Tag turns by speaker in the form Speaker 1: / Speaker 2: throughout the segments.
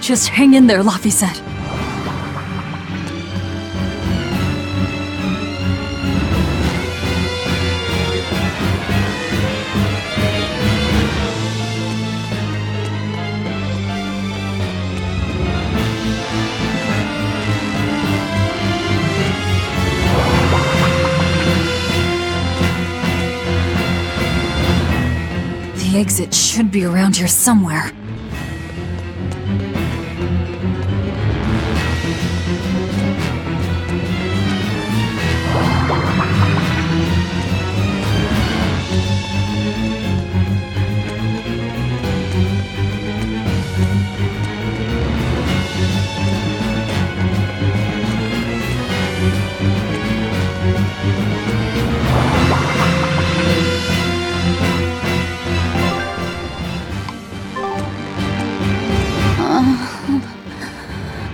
Speaker 1: Just hang in there, Laphicet. The exit should be around here somewhere.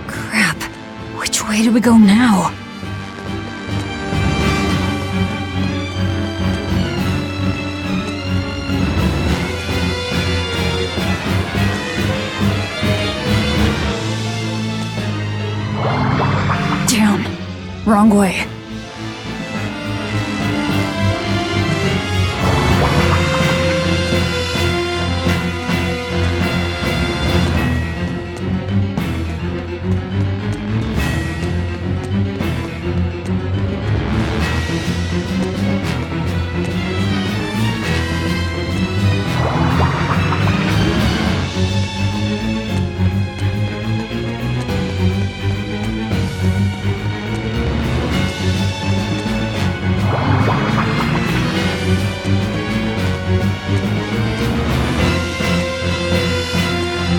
Speaker 1: Crap. Which way do we go now? Down. Wrong way.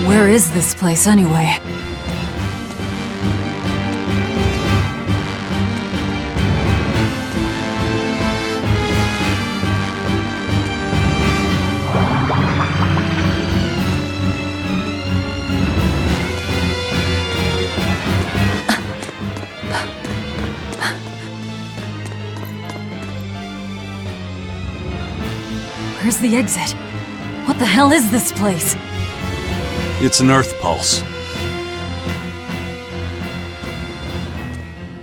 Speaker 1: Where is this place, anyway? Where's the exit? What the hell is this place?
Speaker 2: It's an Earth pulse.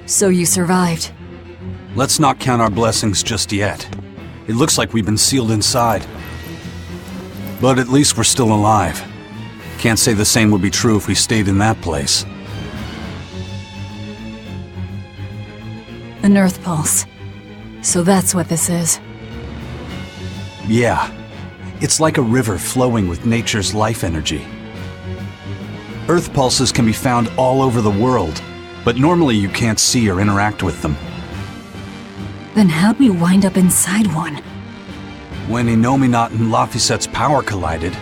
Speaker 1: So you survived.
Speaker 2: Let's not count our blessings just yet. It looks like we've been sealed inside. But at least we're still alive. Can't say the same would be true if we stayed in that place.
Speaker 1: An Earth pulse. So that's what this is.
Speaker 2: Yeah. It's like a river flowing with nature's life energy. Earth pulses can be found all over the world, but normally you can't see or interact with them.
Speaker 1: Then how'd we wind up inside one?
Speaker 2: When Innominat and Laphicet's power collided,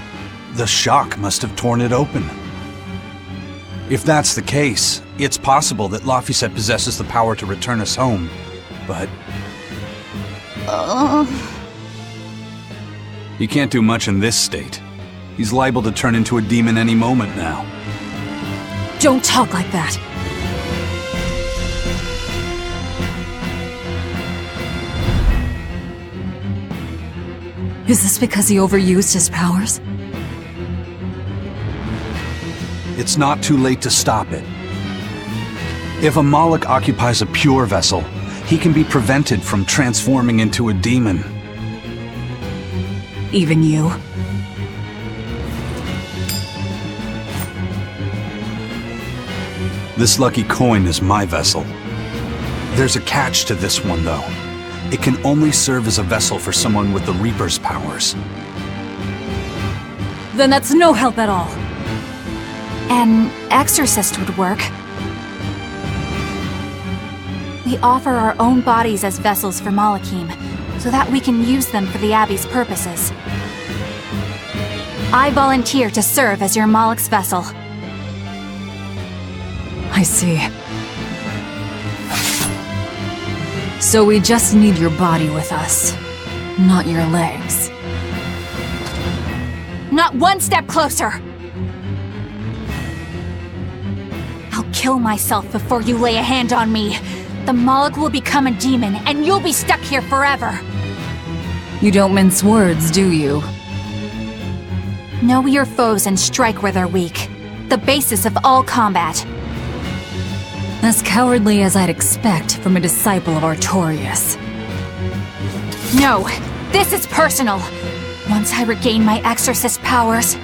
Speaker 2: the shock must have torn it open. If that's the case, it's possible that Laphicet possesses the power to return us home, but... He can't do much in this state. He's liable to turn into a demon any moment now.
Speaker 1: Don't talk like that. Is this because he overused his powers?
Speaker 2: It's not too late to stop it. If a Moloch occupies a pure vessel, he can be prevented from transforming into a demon.
Speaker 1: Even you?
Speaker 2: This lucky coin is my vessel. There's a catch to this one, though. It can only serve as a vessel for someone with the Reaper's powers.
Speaker 1: Then that's no help at all.
Speaker 3: An exorcist would work. We offer our own bodies as vessels for Malachim, so that we can use them for the Abbey's purposes. I volunteer to serve as your Moloch's vessel.
Speaker 1: I see. So we just need your body with us, not your legs.
Speaker 3: Not one step closer! I'll kill myself before you lay a hand on me. The Moloch will become a demon, and you'll be stuck here forever.
Speaker 1: You don't mince words, do you?
Speaker 3: Know your foes and strike where they're weak. the basis of all combat.
Speaker 1: As cowardly as I'd expect from a disciple of Artorias.
Speaker 3: No, this is personal. Once I regain my exorcist powers,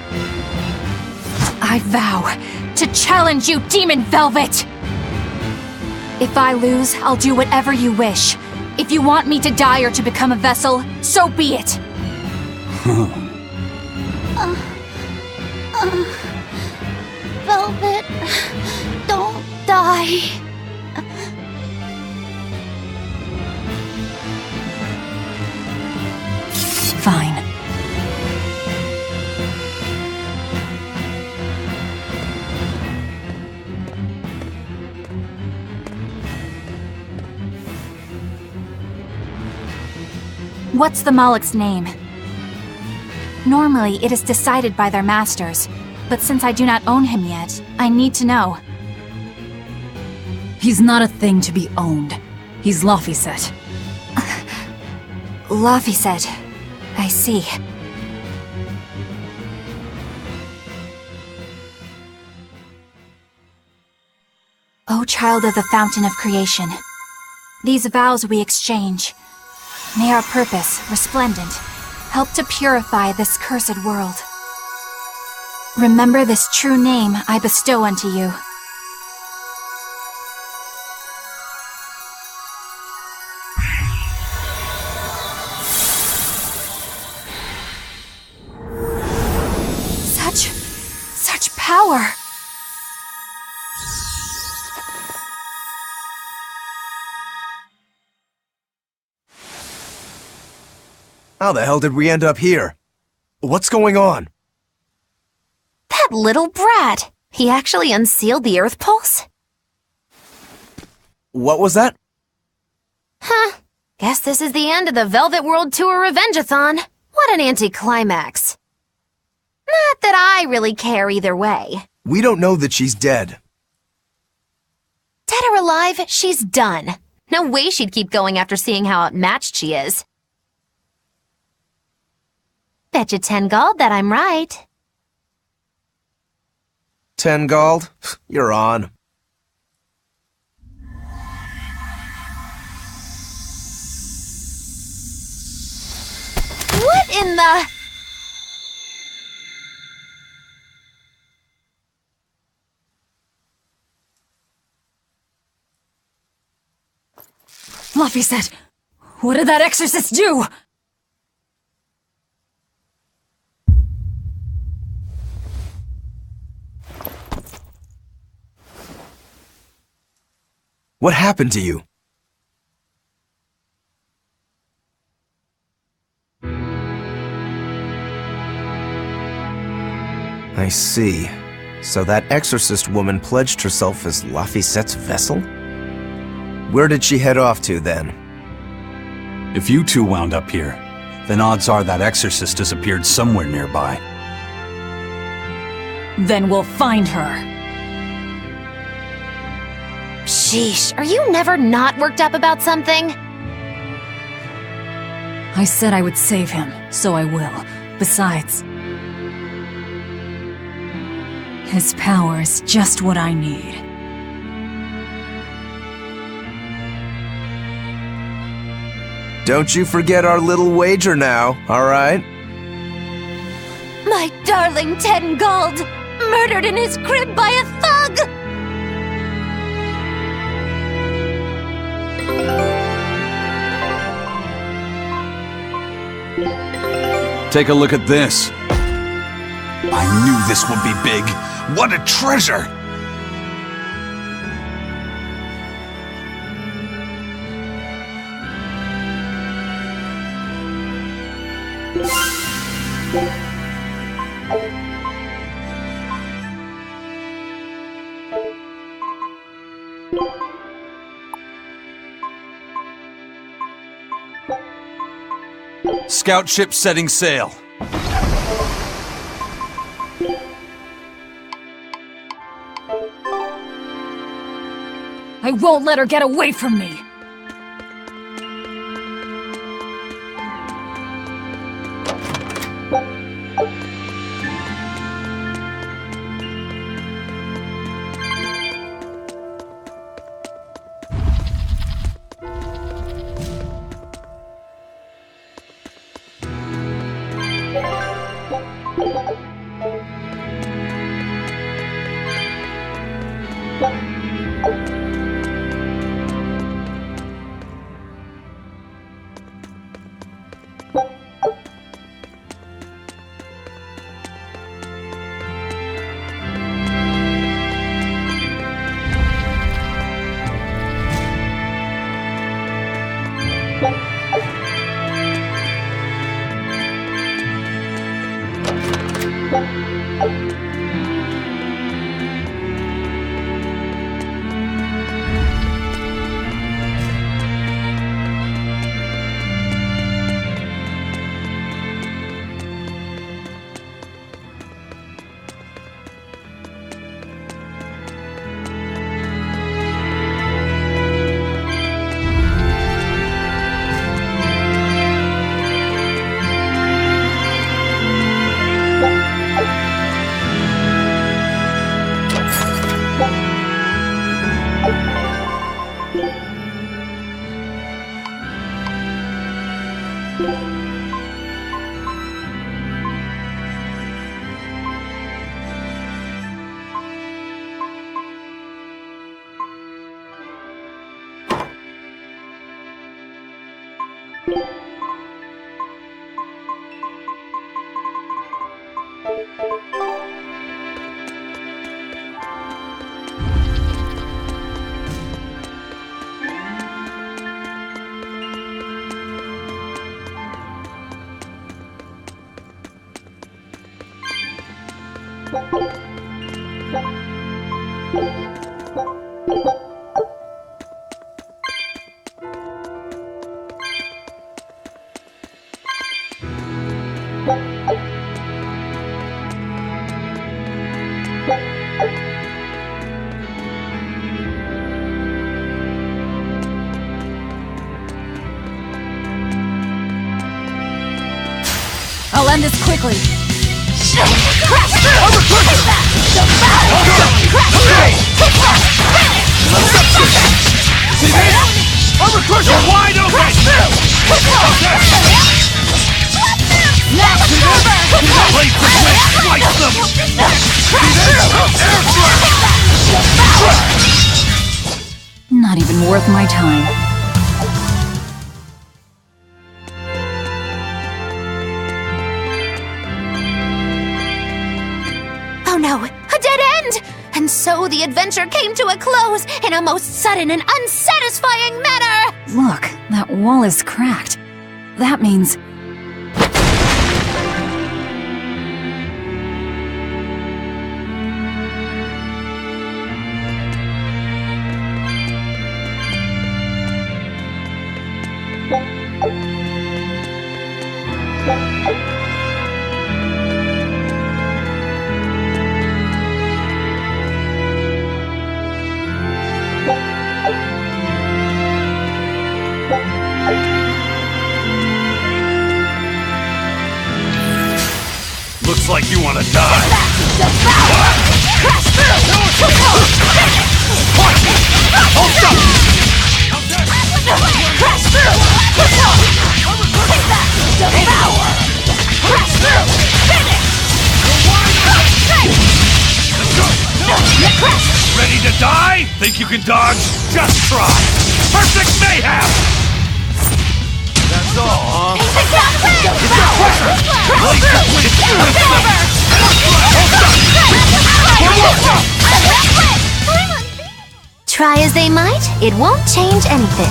Speaker 3: I vow to challenge you, Demon Velvet! If I lose, I'll do whatever you wish. If you want me to die or to become a vessel, so be it. Velvet, don't die.
Speaker 1: Fine.
Speaker 3: What's the Malak's name? Normally, it is decided by their masters, but since I do not own him yet, I need to know.
Speaker 1: He's not a thing to be owned. He's Laphicet.
Speaker 3: Laphicet. I see. O child of the Fountain of Creation, these vows we exchange. May our purpose, resplendent, help to purify this cursed world. Remember this true name I bestow unto you. Such power!
Speaker 4: How the hell did we end up here? What's going on?
Speaker 5: That little brat! He actually unsealed the Earth Pulse?
Speaker 4: What was that?
Speaker 5: Huh. Guess this is the end of the Velvet World Tour Revenge-a-thon. What an anticlimax. Not that I really care either way.
Speaker 4: We don't know that she's dead.
Speaker 5: Dead or alive, she's done. No way she'd keep going after seeing how outmatched she is. Betcha 10 gold that I'm right.
Speaker 4: 10 gold? You're on.
Speaker 5: What in the...
Speaker 1: Laphicet! What did that exorcist do?
Speaker 4: What happened to you? I see. So that exorcist woman pledged herself as Laphicet's vessel? Where did she head off to, then?
Speaker 2: If you two wound up here, then odds are that exorcist disappeared somewhere nearby.
Speaker 1: Then we'll find her.
Speaker 5: Sheesh, are you never not worked up about something?
Speaker 1: I said I would save him, so I will. Besides, his power is just what I need.
Speaker 4: Don't you forget our little wager now, alright?
Speaker 5: My darling 10 gold! Murdered in his crib by a thug!
Speaker 2: Take a look at this. I knew this would be big. What a treasure! Scout ship setting sail.
Speaker 1: I won't let her get away from me! I'll end this quickly.
Speaker 2: You're wide open! Blades of wind, slice them!
Speaker 1: Not even worth my time.
Speaker 5: Oh no, a dead end! And so the adventure came to a close in a most sudden and unsatisfying manner!
Speaker 1: Look, that wall is cracked. That means...
Speaker 2: Looks like you want to die. Ready to die? Think you can dodge? Just try. Perfect mayhem! That's all, huh?
Speaker 5: Try as they might, it won't change anything.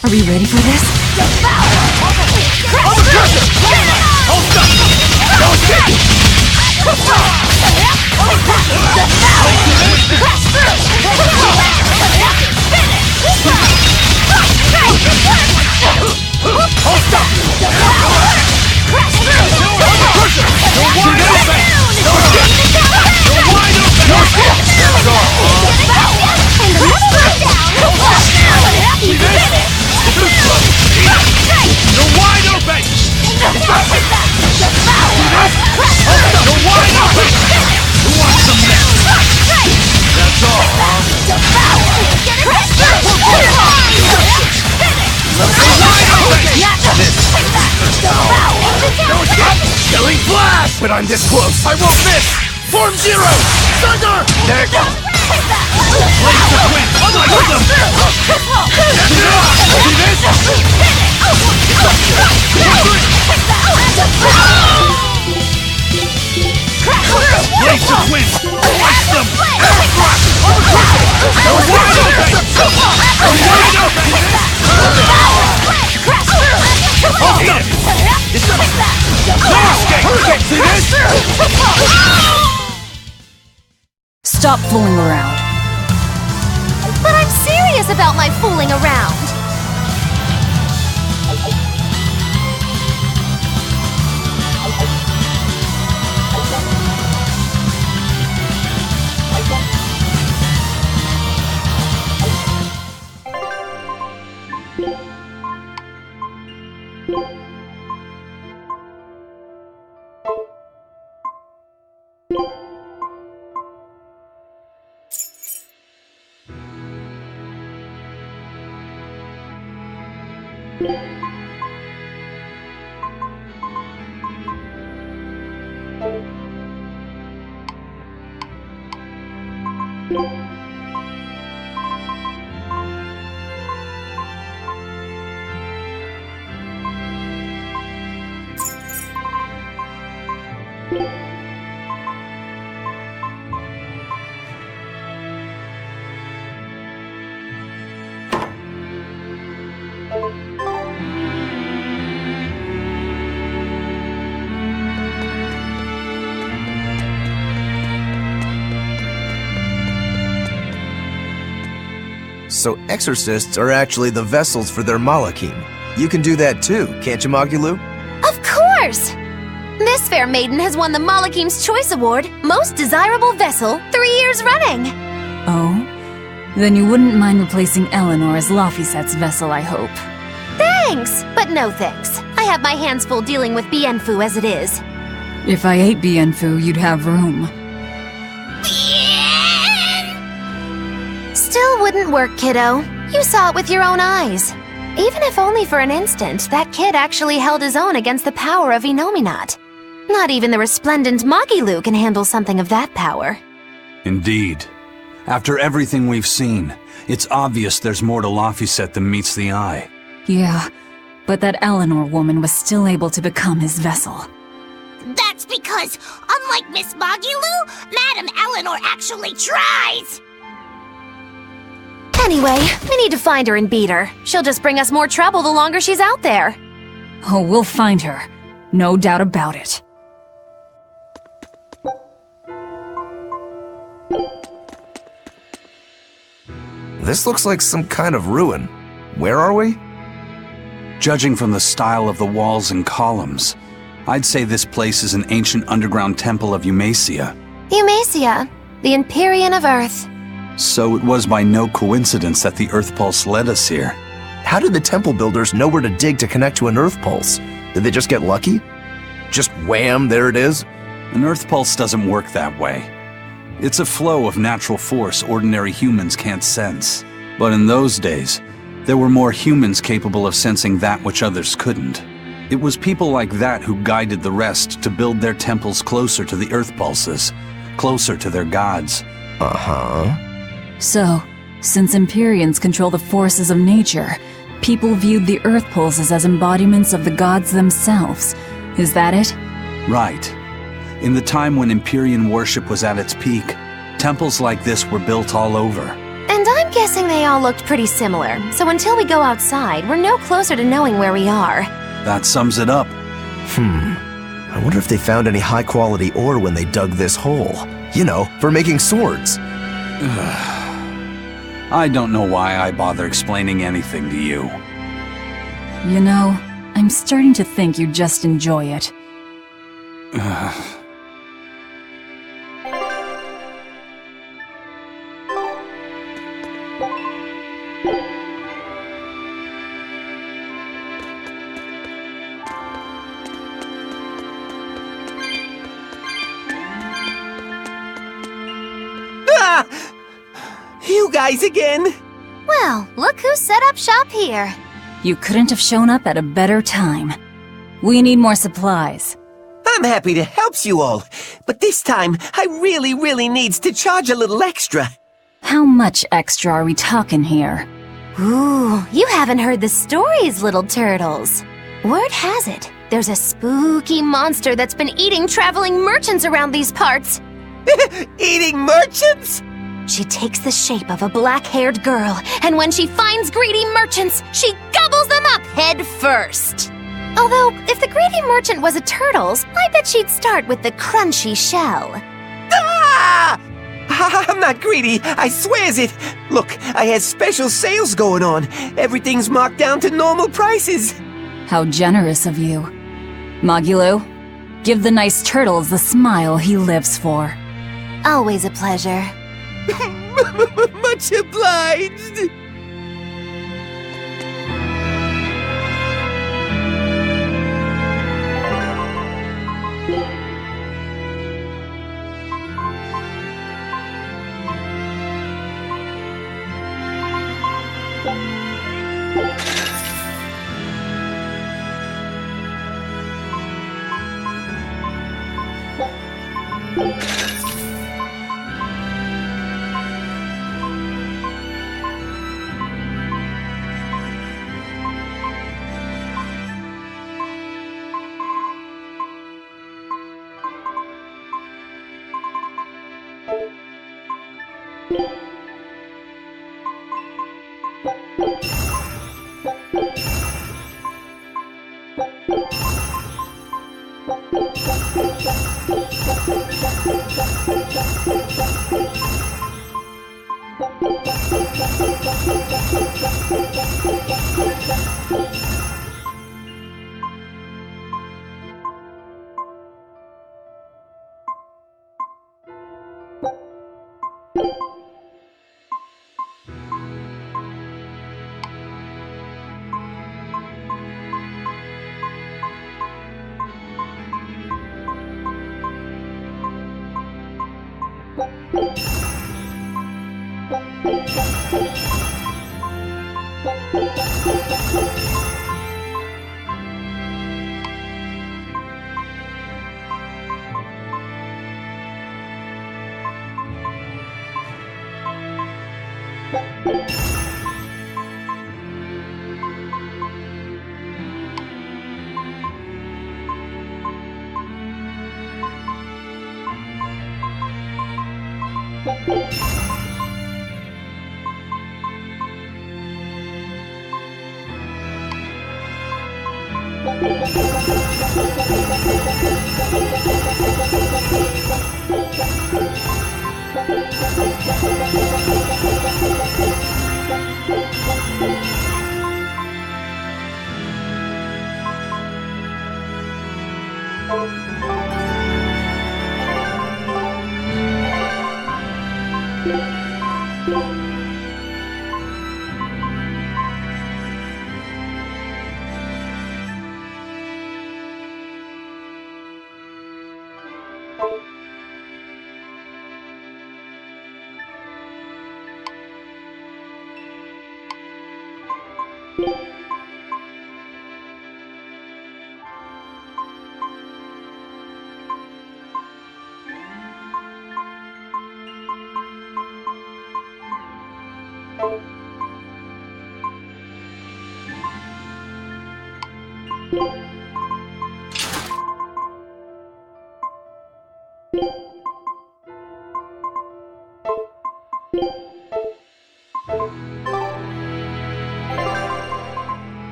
Speaker 1: Are we ready for this?
Speaker 2: You're wide open!
Speaker 4: Killing Flash! But I'm this close! I won't miss! Form Zero! Thunder! There it goes! Blaze of Wind! Unleash them! See this? Blaze of Wind! Ice them! Air Thrust! They're wide open! They're wide open! Hold them! No escape! See this?
Speaker 1: Stop fooling around.
Speaker 5: But I'm serious about my fooling around.
Speaker 4: So exorcists are actually the vessels for their Malachim. You can do that too, can't you, Magilu?
Speaker 5: Of course! This fair maiden has won the Malachim's Choice Award, Most Desirable Vessel, 3 years running!
Speaker 1: Oh? Then you wouldn't mind replacing Eleanor as Laphicet's vessel, I hope.
Speaker 5: Thanks! But no thanks. I have my hands full dealing with Bienfu as it is.
Speaker 1: If I ate Bienfu, you'd have room.
Speaker 5: Still wouldn't work, kiddo. You saw it with your own eyes. Even if only for an instant, that kid actually held his own against the power of Inominat. Not even the resplendent Magilu can handle something of that power.
Speaker 2: Indeed. After everything we've seen, it's obvious there's more to Laphicet than meets the eye.
Speaker 1: Yeah, but that Eleanor woman was still able to become his vessel.
Speaker 6: That's because, unlike Miss Magilu, Madame Eleanor actually tries!
Speaker 5: Anyway, we need to find her and beat her. She'll just bring us more trouble the longer she's out there.
Speaker 1: Oh, we'll find her. No doubt about it.
Speaker 4: This looks like some kind of ruin. Where are we?
Speaker 2: Judging from the style of the walls and columns, I'd say this place is an ancient underground temple of Eumacia.
Speaker 5: Eumacia, the Empyrean of Earth.
Speaker 2: So it was by no coincidence that the Earth Pulse led us here.
Speaker 4: How did the temple builders know where to dig to connect to an Earth Pulse? Did they just get lucky? Just wham, there it is?
Speaker 2: An Earth Pulse doesn't work that way. It's a flow of natural force ordinary humans can't sense. But in those days, there were more humans capable of sensing that which others couldn't. It was people like that who guided the rest to build their temples closer to the Earth Pulses, closer to their gods.
Speaker 4: Uh-huh.
Speaker 1: So, since Empyreans control the forces of nature, people viewed the Earth Pulses as embodiments of the gods themselves. Is that it?
Speaker 2: Right. In the time when Empyrean worship was at its peak, temples like this were built all over.
Speaker 5: And I'm guessing they all looked pretty similar, so until we go outside, we're no closer to knowing where we are.
Speaker 2: That sums it up.
Speaker 4: I wonder if they found any high-quality ore when they dug this hole. You know, for making swords.
Speaker 2: I don't know why I bother explaining anything to you.
Speaker 1: You know, I'm starting to think you just enjoy it.
Speaker 7: You guys again?
Speaker 5: Well, look who set up shop here.
Speaker 1: You couldn't have shown up at a better time. We need more supplies.
Speaker 7: I'm happy to help you all, but this time I really needs to charge a little extra.
Speaker 1: How much extra are we talking here?
Speaker 5: Ooh, you haven't heard the stories, little turtles. Word has it, there's a spooky monster that's been eating traveling merchants around these parts.
Speaker 7: Eating merchants?
Speaker 5: She takes the shape of a black-haired girl, and when she finds greedy merchants, she gobbles them up head first. Although, if the greedy merchant was a turtle's, I bet she'd start with the crunchy shell.
Speaker 7: Ah! I'm not greedy, I swears it. Look, I has special sales going on. Everything's marked down to normal prices.
Speaker 1: How generous of you. Magilo, give the nice turtles the smile he lives for.
Speaker 5: Always a pleasure.
Speaker 7: Much obliged.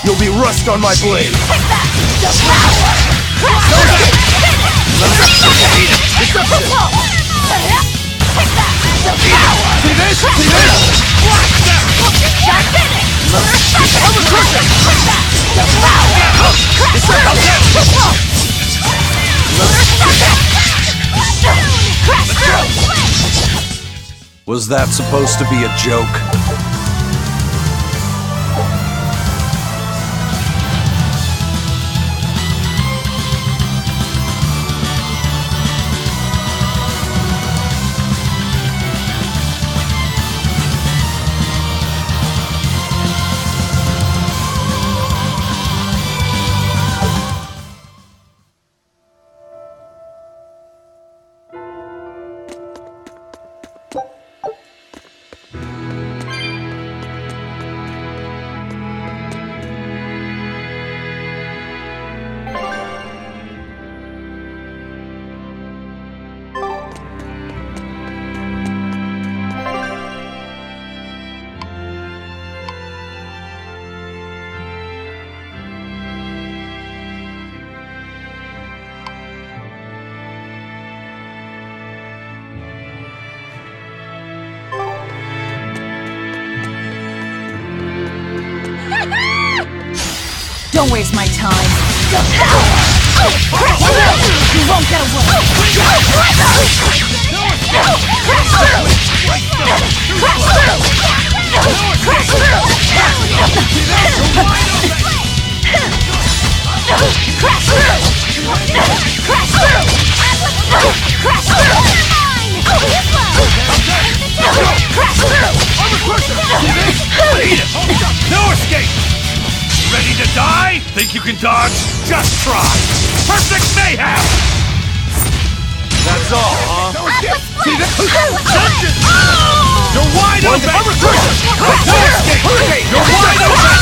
Speaker 4: You'll be rust on my blade!
Speaker 8: See this? See this?
Speaker 2: Was that supposed to be a joke?
Speaker 1: Don't waste my time. You won't get
Speaker 8: No escape! Ready to die? Think you can dodge? Just try! Perfect mayhem! That's all, huh? See this? You're wide open! No escape! You're wide open!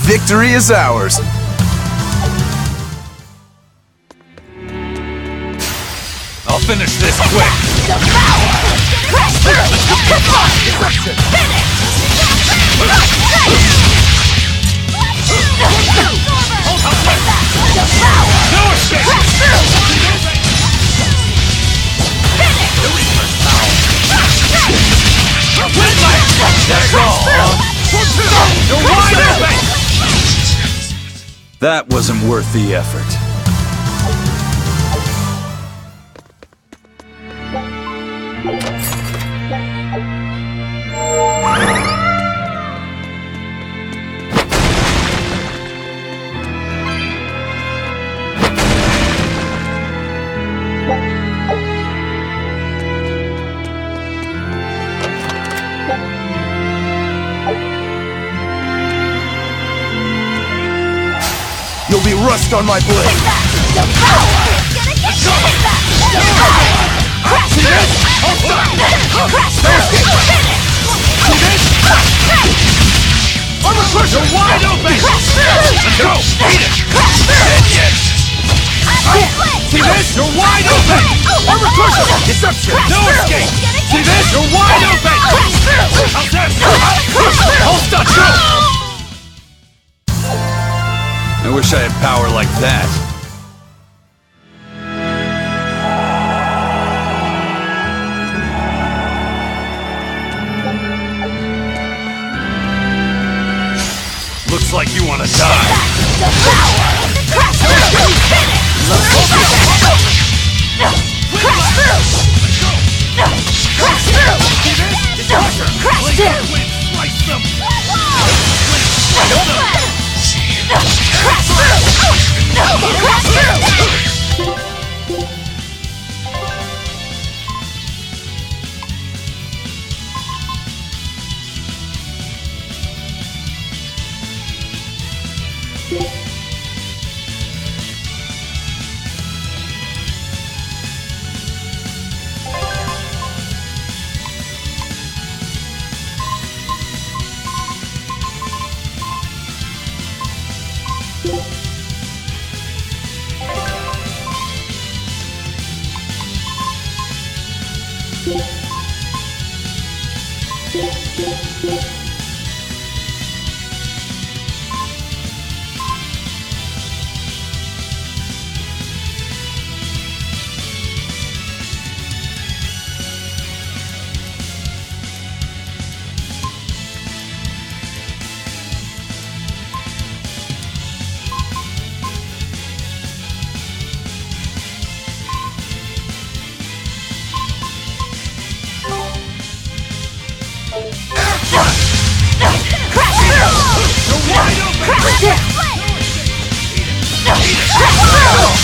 Speaker 4: Victory is ours!
Speaker 8: I'll finish this quick! No escape! That's all, huh? You're wide open!
Speaker 2: That wasn't worth the effort.
Speaker 4: You'll be rust on my blade!
Speaker 8: See this? Hold on! See this? Armor crusher wide open! Let's go! Eat it! Yes! See this? You're wide open! Armor crusher! Deception! No escape! See this? You're wide open! How's that? Hold stuck! Go!
Speaker 2: I wish I had power like that.
Speaker 8: Looks Looks like you wanna die.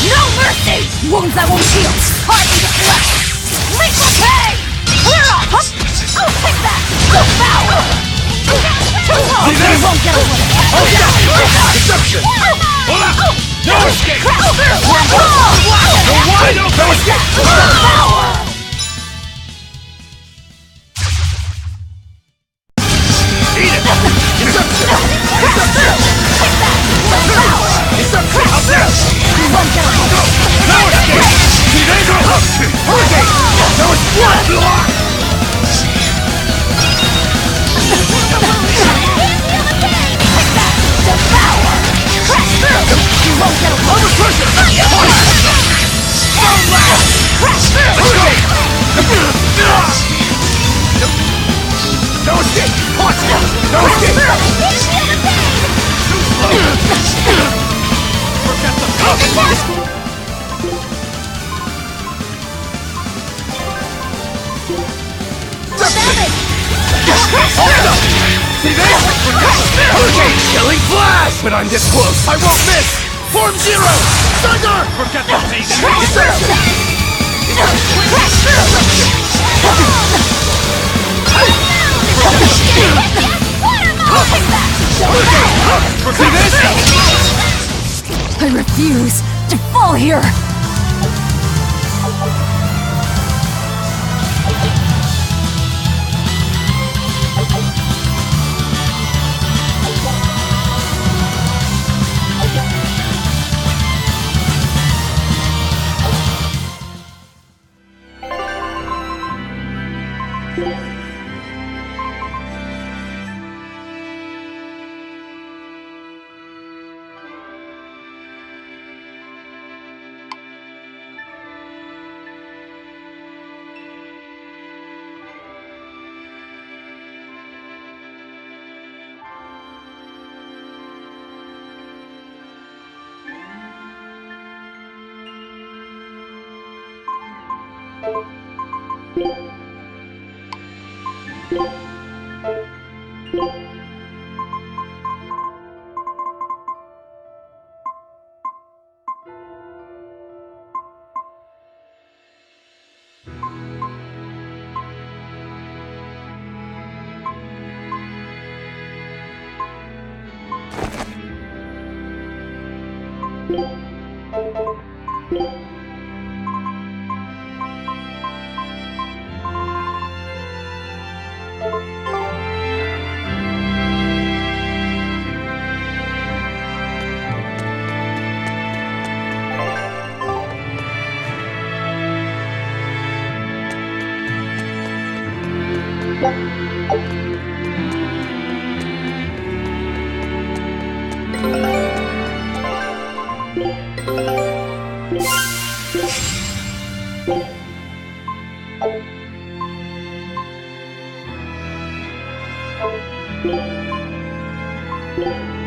Speaker 3: No mercy! Wounds that won't heal! Hardly the flesh! Lethal pain! Clear off! I'll take that! Devour! Too long! You won't get away!
Speaker 8: Deception! Hold up! No escape! You're wide open! No escape!
Speaker 3: Devour!
Speaker 8: Eat it! Deception! Deception! Out there! No escape! See, they go up! Hurricane! No escape!
Speaker 3: Devour! Crash through! You won't get away!
Speaker 8: Under pressure!
Speaker 3: Crash through!
Speaker 8: No escape! Punch! No escape! Forget the cover! See this? Hurricane! Killing flash! When I'm this close, I won't miss! Form zero! Thunder! Forget the team! Deception! See this?
Speaker 1: I refuse to fall here!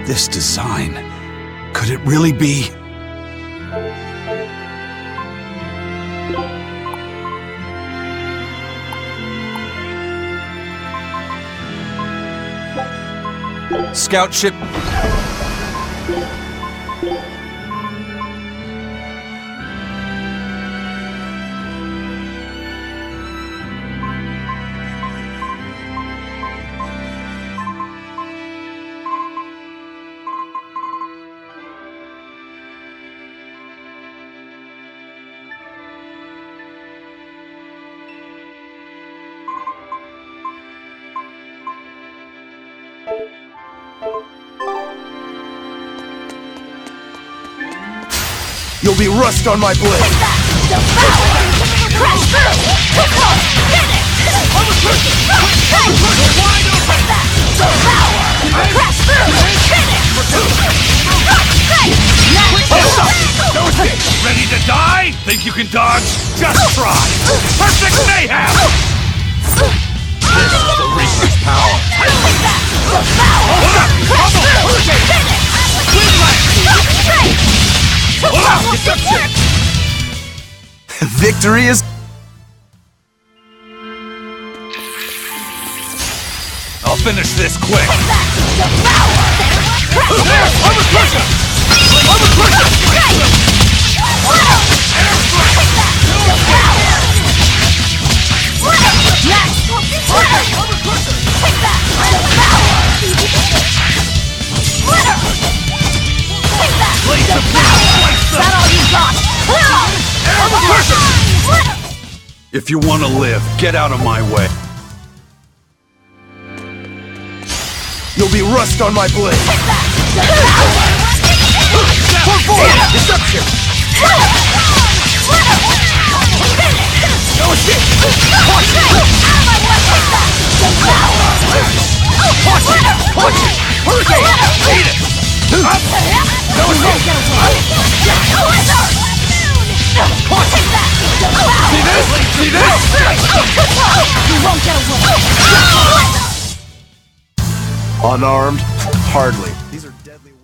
Speaker 2: This this design? Could it really be? Scout ship.
Speaker 8: You'll be rust on my blade!
Speaker 6: Crash through! Get it!
Speaker 8: Wide open!
Speaker 6: Crash through!
Speaker 8: No escape! Ready to die? Think you can dodge? Just try! Perfect mayhem! This is the Reaper's power! Hold up! Hold up! Deception!
Speaker 4: Victory is...
Speaker 8: I'll finish this quick! There! I'm a crusher! I'm a crusher!
Speaker 2: If you want to live, get out of my way.
Speaker 8: You'll be rust on my blade! For forward! Deception! No escape! Punch it! Punch it! Punch it! Hurricane! Eat it! Up! No escape! Punch it! See this? See this?
Speaker 6: You won't get away!
Speaker 4: Unarmed? Hardly. These are deadly weapons.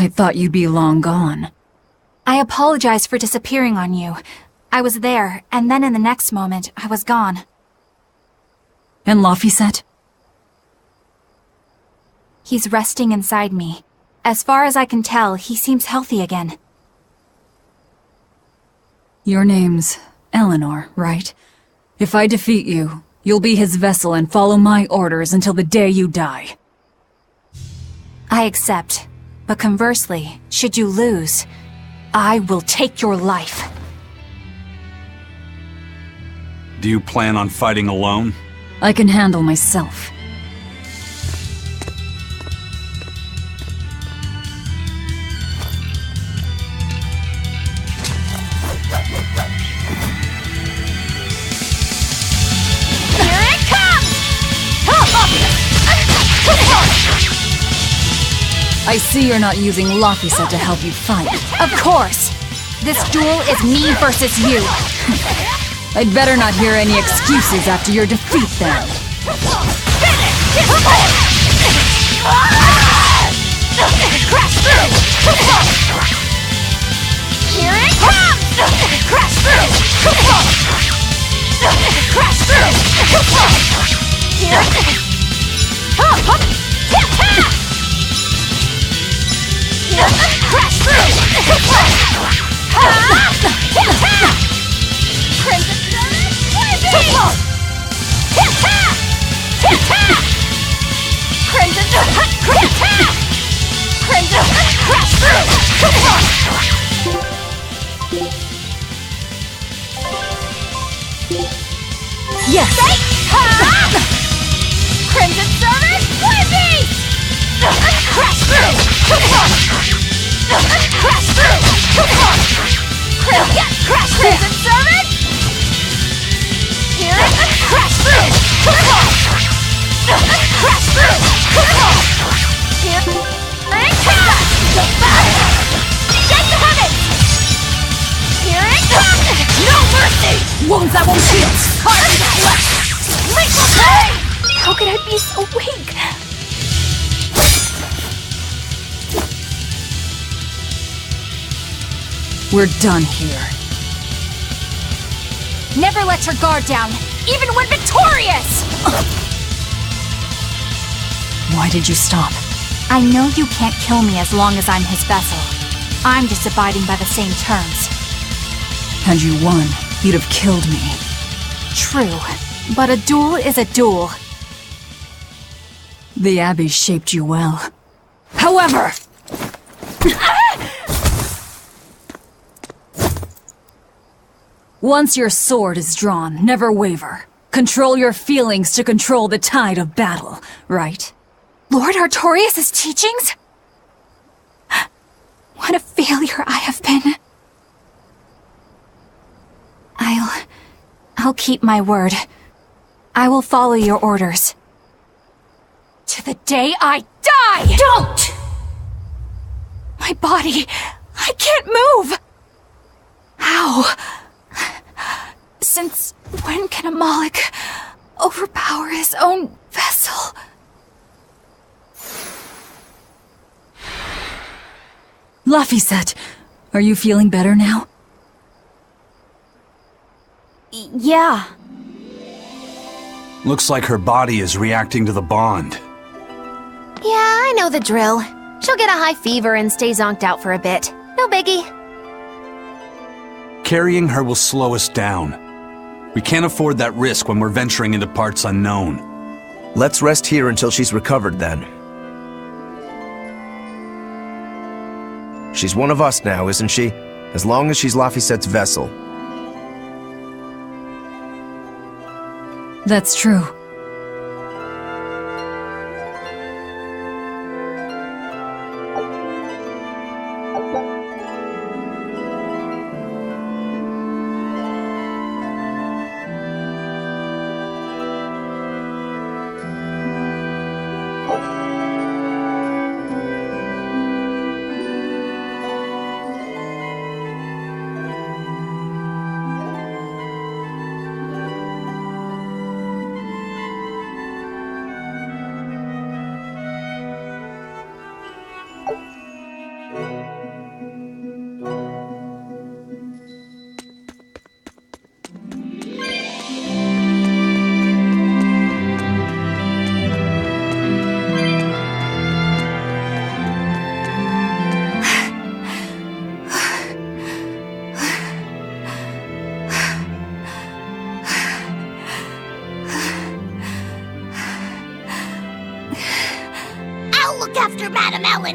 Speaker 1: I thought you'd be long gone.
Speaker 3: I apologize for disappearing on you. I was there, and then in the next moment, I was gone.
Speaker 1: And Laphicet?
Speaker 3: He's resting inside me. As far as I can tell, he seems healthy again.
Speaker 1: Your name's Eleanor, right? If I defeat you, you'll be his vessel and follow my orders until the day you die.
Speaker 3: I accept. But conversely, should you lose, I will take your life.
Speaker 2: Do you plan on fighting alone?
Speaker 1: I can handle myself.
Speaker 3: Here it comes!
Speaker 1: I see you're not using Laphicet to help you fight.
Speaker 3: Of course! This duel is me versus you!
Speaker 1: I'd better not hear any excuses after your defeat, then.
Speaker 3: Crash through! Here it comes! Crash through! Crash through! Here! Crash through! Crimson Summit, Crimson Crimson Crash through!
Speaker 1: Yes!
Speaker 3: Crimson Summit, Crash through! Crash through! Crash Crimson Summit! Here it crash through! Crash through! Here it comes! Get to heaven! Here it comes! No mercy!
Speaker 1: Wounds that won't heal!
Speaker 3: Carve the flesh! Lethal pain! How could I be so weak?
Speaker 1: We're done here.
Speaker 3: Never let your guard down, even when victorious!
Speaker 1: Why did you stop?
Speaker 3: I know you can't kill me as long as I'm his vessel. I'm just abiding by the same terms.
Speaker 1: Had you won, you'd have killed me.
Speaker 3: True, but a duel is a duel.
Speaker 1: The Abbey shaped you well. However! Once your sword is drawn, never waver. Control your feelings to control the tide of battle, right?
Speaker 3: Lord Artorias' teachings? What a failure I have been. I'll keep my word. I will follow your orders. To the day I die! Don't! My body, I can't move! How? Since when can a Moloch overpower his own vessel?
Speaker 1: Laphicet, are you feeling better now?
Speaker 3: Yeah.
Speaker 2: Looks like her body is reacting to the bond.
Speaker 5: Yeah, I know the drill. She'll get a high fever and stay zonked out for a bit. No biggie.
Speaker 2: Carrying her will slow us down. We can't afford that risk when we're venturing into parts unknown.
Speaker 4: Let's rest here until she's recovered then. She's one of us now, isn't she? As long as she's Laphicet's vessel.
Speaker 1: That's true.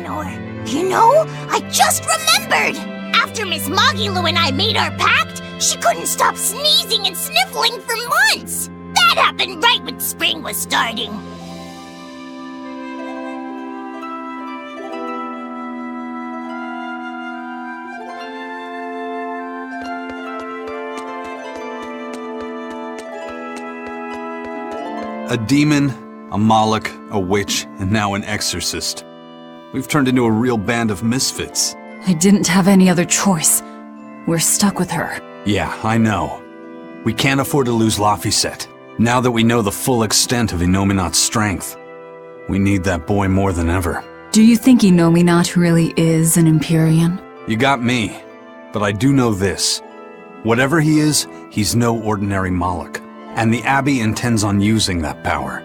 Speaker 6: Eleanor. You know, I just remembered! After Miss Mogilou and I made our pact, she couldn't stop sneezing and sniffling for months! That happened right when spring was starting.
Speaker 2: A demon, a Moloch, a witch, and now an exorcist. We've turned into a real band of misfits.
Speaker 1: I didn't have any other choice. We're stuck with her.
Speaker 2: Yeah, I know. We can't afford to lose Laphicet. Now that we know the full extent of Inominat's strength, we need that boy more than ever.
Speaker 1: Do you think Inominat really is an Empyrean?
Speaker 2: You got me, but I do know this. Whatever he is, he's no ordinary Moloch, and the Abbey intends on using that power.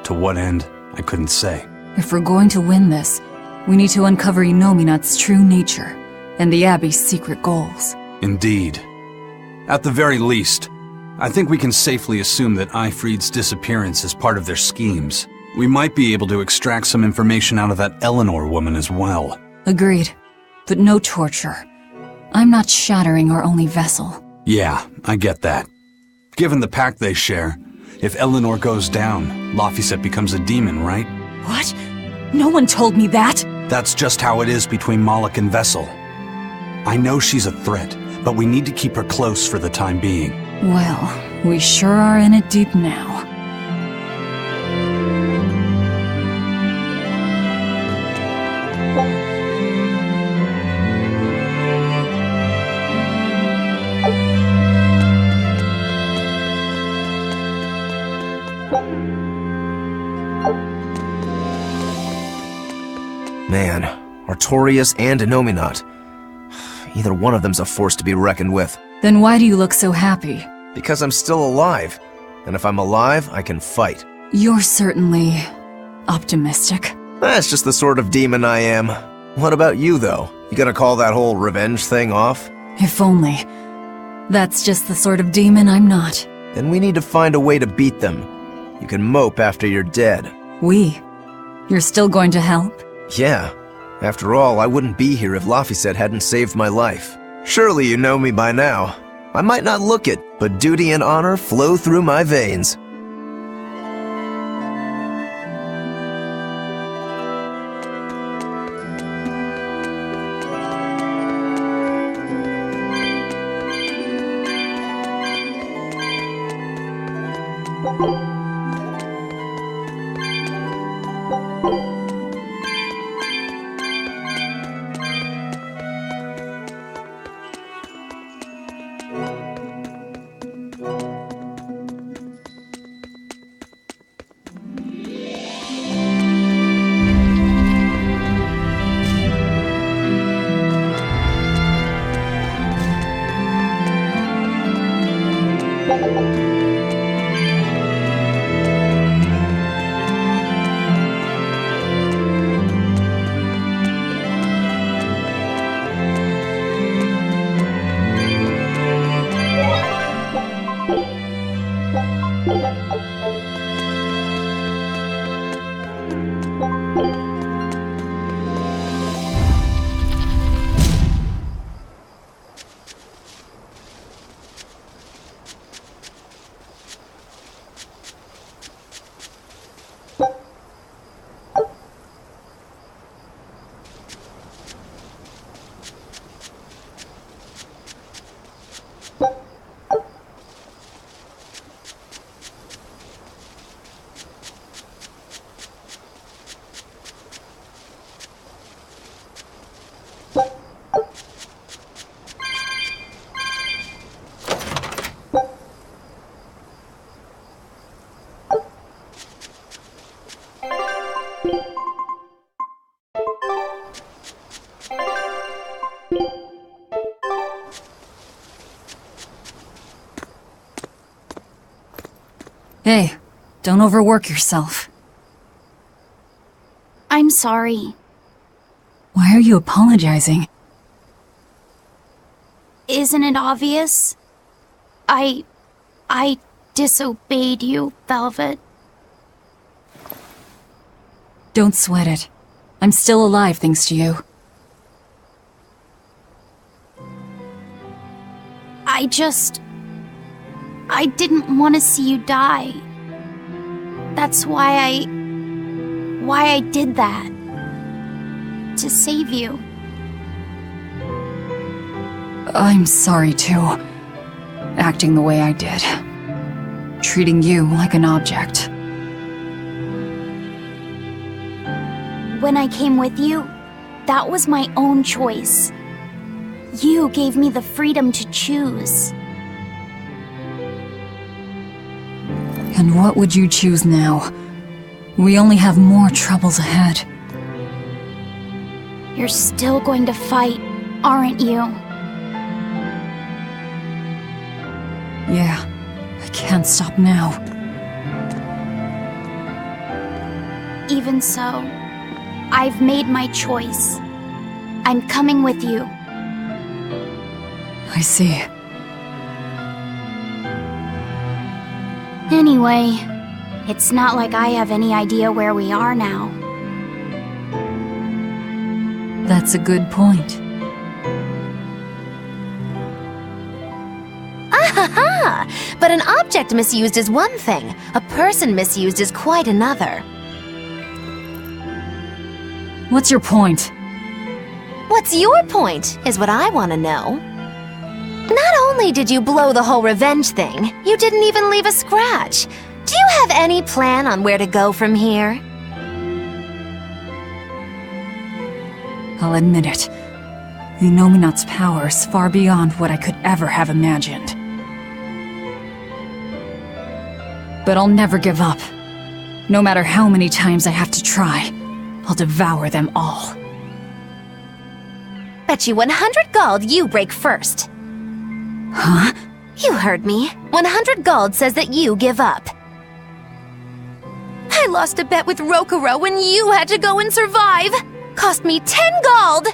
Speaker 2: To what end, I couldn't say.
Speaker 1: If we're going to win this, we need to uncover Inominat's true nature and the Abbey's secret goals.
Speaker 2: Indeed. At the very least, I think we can safely assume that Ifrid's disappearance is part of their schemes. We might be able to extract some information out of that Eleanor woman as well.
Speaker 1: Agreed. But no torture. I'm not shattering our only vessel.
Speaker 2: Yeah, I get that. Given the pact they share, if Eleanor goes down, Laphicet becomes a demon, right?
Speaker 1: What? No one told me that!
Speaker 2: That's just how it is between Moloch and Vessel. I know she's a threat, but we need to keep her close for the time being.
Speaker 1: Well, we sure are in it deep now.
Speaker 4: Man, Artorias and Inominat. Either one of them's a force to be reckoned with.
Speaker 1: Then why do you look so happy?
Speaker 4: Because I'm still alive. And if I'm alive, I can fight.
Speaker 1: You're certainly optimistic.
Speaker 4: That's just the sort of demon I am. What about you, though? You gonna call that whole revenge thing off?
Speaker 1: If only. That's just the sort of demon I'm not.
Speaker 4: Then we need to find a way to beat them. You can mope after you're dead.
Speaker 1: We? You're still going to help?
Speaker 4: Yeah. After all, I wouldn't be here if Laphicet hadn't saved my life. Surely you know me by now. I might not look it, but duty and honor flow through my veins.
Speaker 1: Hey, don't overwork yourself.
Speaker 3: I'm sorry.
Speaker 1: Why are you apologizing?
Speaker 3: Isn't it obvious? I disobeyed you, Velvet.
Speaker 1: Don't sweat it. I'm still alive thanks to you.
Speaker 9: I didn't want to see you die. That's why I did that. To save you.
Speaker 1: I'm sorry too. Acting the way I did. Treating you like an object.
Speaker 9: When I came with you, that was my own choice. You gave me the freedom to choose.
Speaker 1: And what would you choose now? We only have more troubles ahead.
Speaker 9: You're still going to fight, aren't you?
Speaker 1: Yeah, I can't stop now.
Speaker 9: Even so, I've made my choice. I'm coming with you.
Speaker 1: I see.
Speaker 9: Anyway, it's not like I have any idea where we are now.
Speaker 1: That's a good point.
Speaker 5: Ah-ha-ha! But an object misused is one thing. A person misused is quite another.
Speaker 1: What's your point?
Speaker 5: What's your point, is what I want to know. Not only did you blow the whole revenge thing, you didn't even leave a scratch. Do you have any plan on where to go from here?
Speaker 1: I'll admit it. The Nominat's power is far beyond what I could ever have imagined. But I'll never give up. No matter how many times I have to try, I'll devour them all.
Speaker 5: Bet you 100 gold you break first.
Speaker 1: Huh?
Speaker 5: You heard me. 100 gold says that you give up. I lost a bet with Rokuro when you had to go and survive. Cost me 10 gold.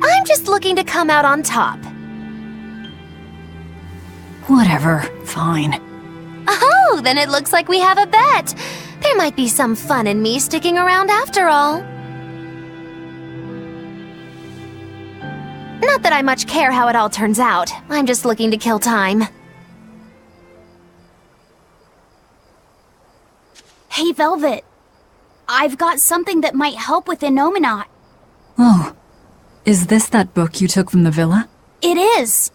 Speaker 5: I'm just looking to come out on top.
Speaker 1: Whatever, fine.
Speaker 5: Oh, then it looks like we have a bet. There might be some fun in me sticking around after all. Not that I much care how it all turns out. I'm just looking to kill time.
Speaker 9: Hey, Velvet. I've got something that might help with Inominat.
Speaker 1: Oh, is this that book you took from the villa?
Speaker 9: It is.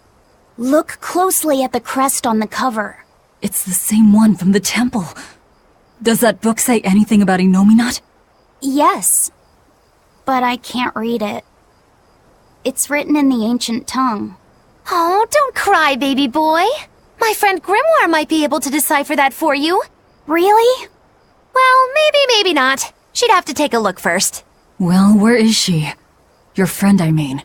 Speaker 9: Look closely at the crest on the cover.
Speaker 1: It's the same one from the temple. Does that book say anything about Inominat?
Speaker 9: Yes, but I can't read it. It's written in the ancient tongue.
Speaker 5: Oh, don't cry, baby boy. My friend Grimoire might be able to decipher that for you.
Speaker 9: Really?
Speaker 5: Well, maybe not. She'd have to take a look first.
Speaker 1: Well, where is she? Your friend, I mean.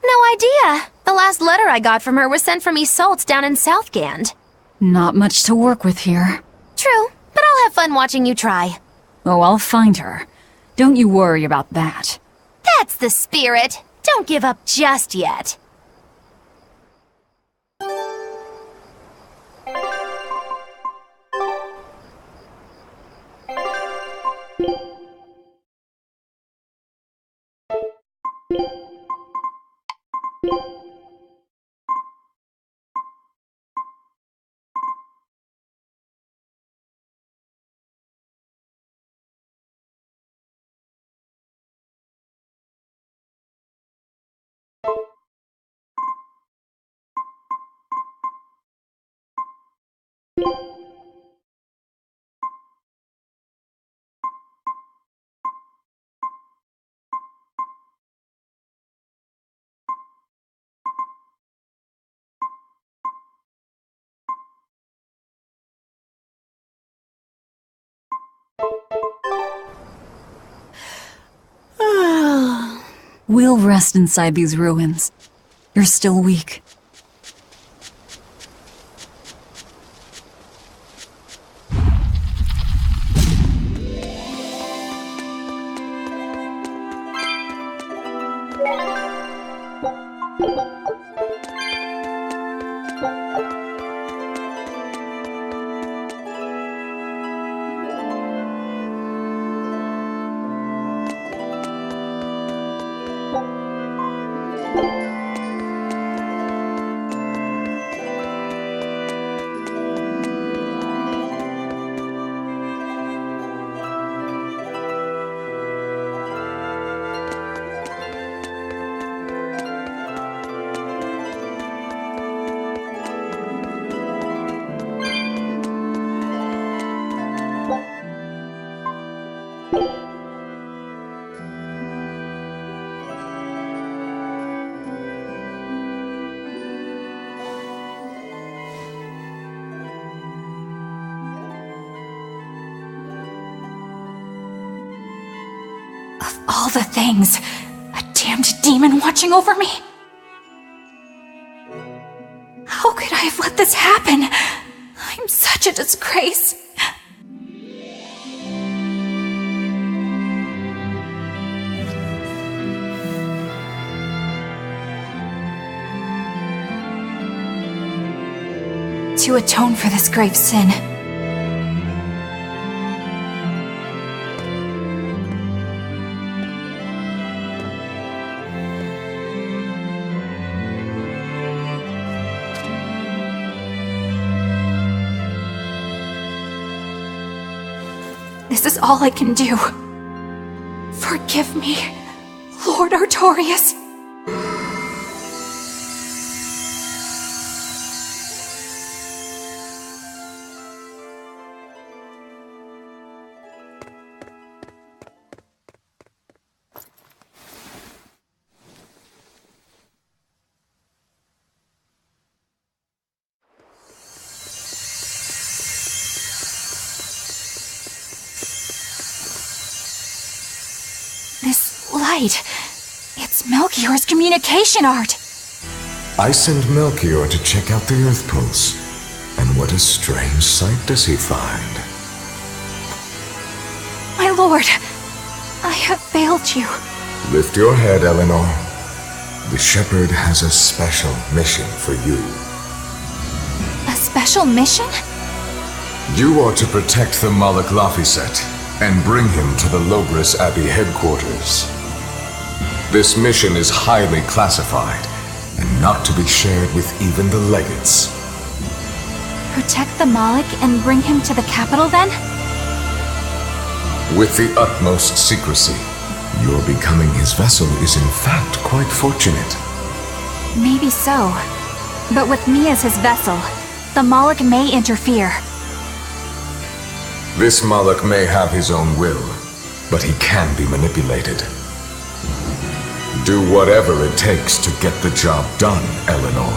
Speaker 5: No idea. The last letter I got from her was sent from Isolt's down in Southgand.
Speaker 1: Not much to work with here.
Speaker 5: True, but I'll have fun watching you try.
Speaker 1: Oh, I'll find her. Don't you worry about that.
Speaker 5: That's the spirit. Don't give up just yet.
Speaker 1: We'll rest inside these ruins. You're still weak.
Speaker 3: Of all the things, a damned demon watching over me? How could I have let this happen? I'm such a disgrace. To atone for this grave sin, this is all I can do. Forgive me, Lord Artorias. It's Melchior's communication art!
Speaker 10: I send Melchior to check out the Earth Pulse. And what a strange sight does he find?
Speaker 3: My lord, I have failed you.
Speaker 10: Lift your head, Eleanor. The Shepherd has a special mission for you.
Speaker 3: A special mission?
Speaker 10: You are to protect the Malak Laphicet and bring him to the Logris Abbey headquarters. This mission is highly classified and not to be shared with even the legates.
Speaker 3: Protect the Malak and bring him to the capital, then?
Speaker 10: With the utmost secrecy. Your becoming his vessel is in fact quite fortunate.
Speaker 3: Maybe so. But with me as his vessel, the Malak may interfere.
Speaker 10: This Malak may have his own will, but he can be manipulated. Do whatever it takes to get the job done, Eleanor.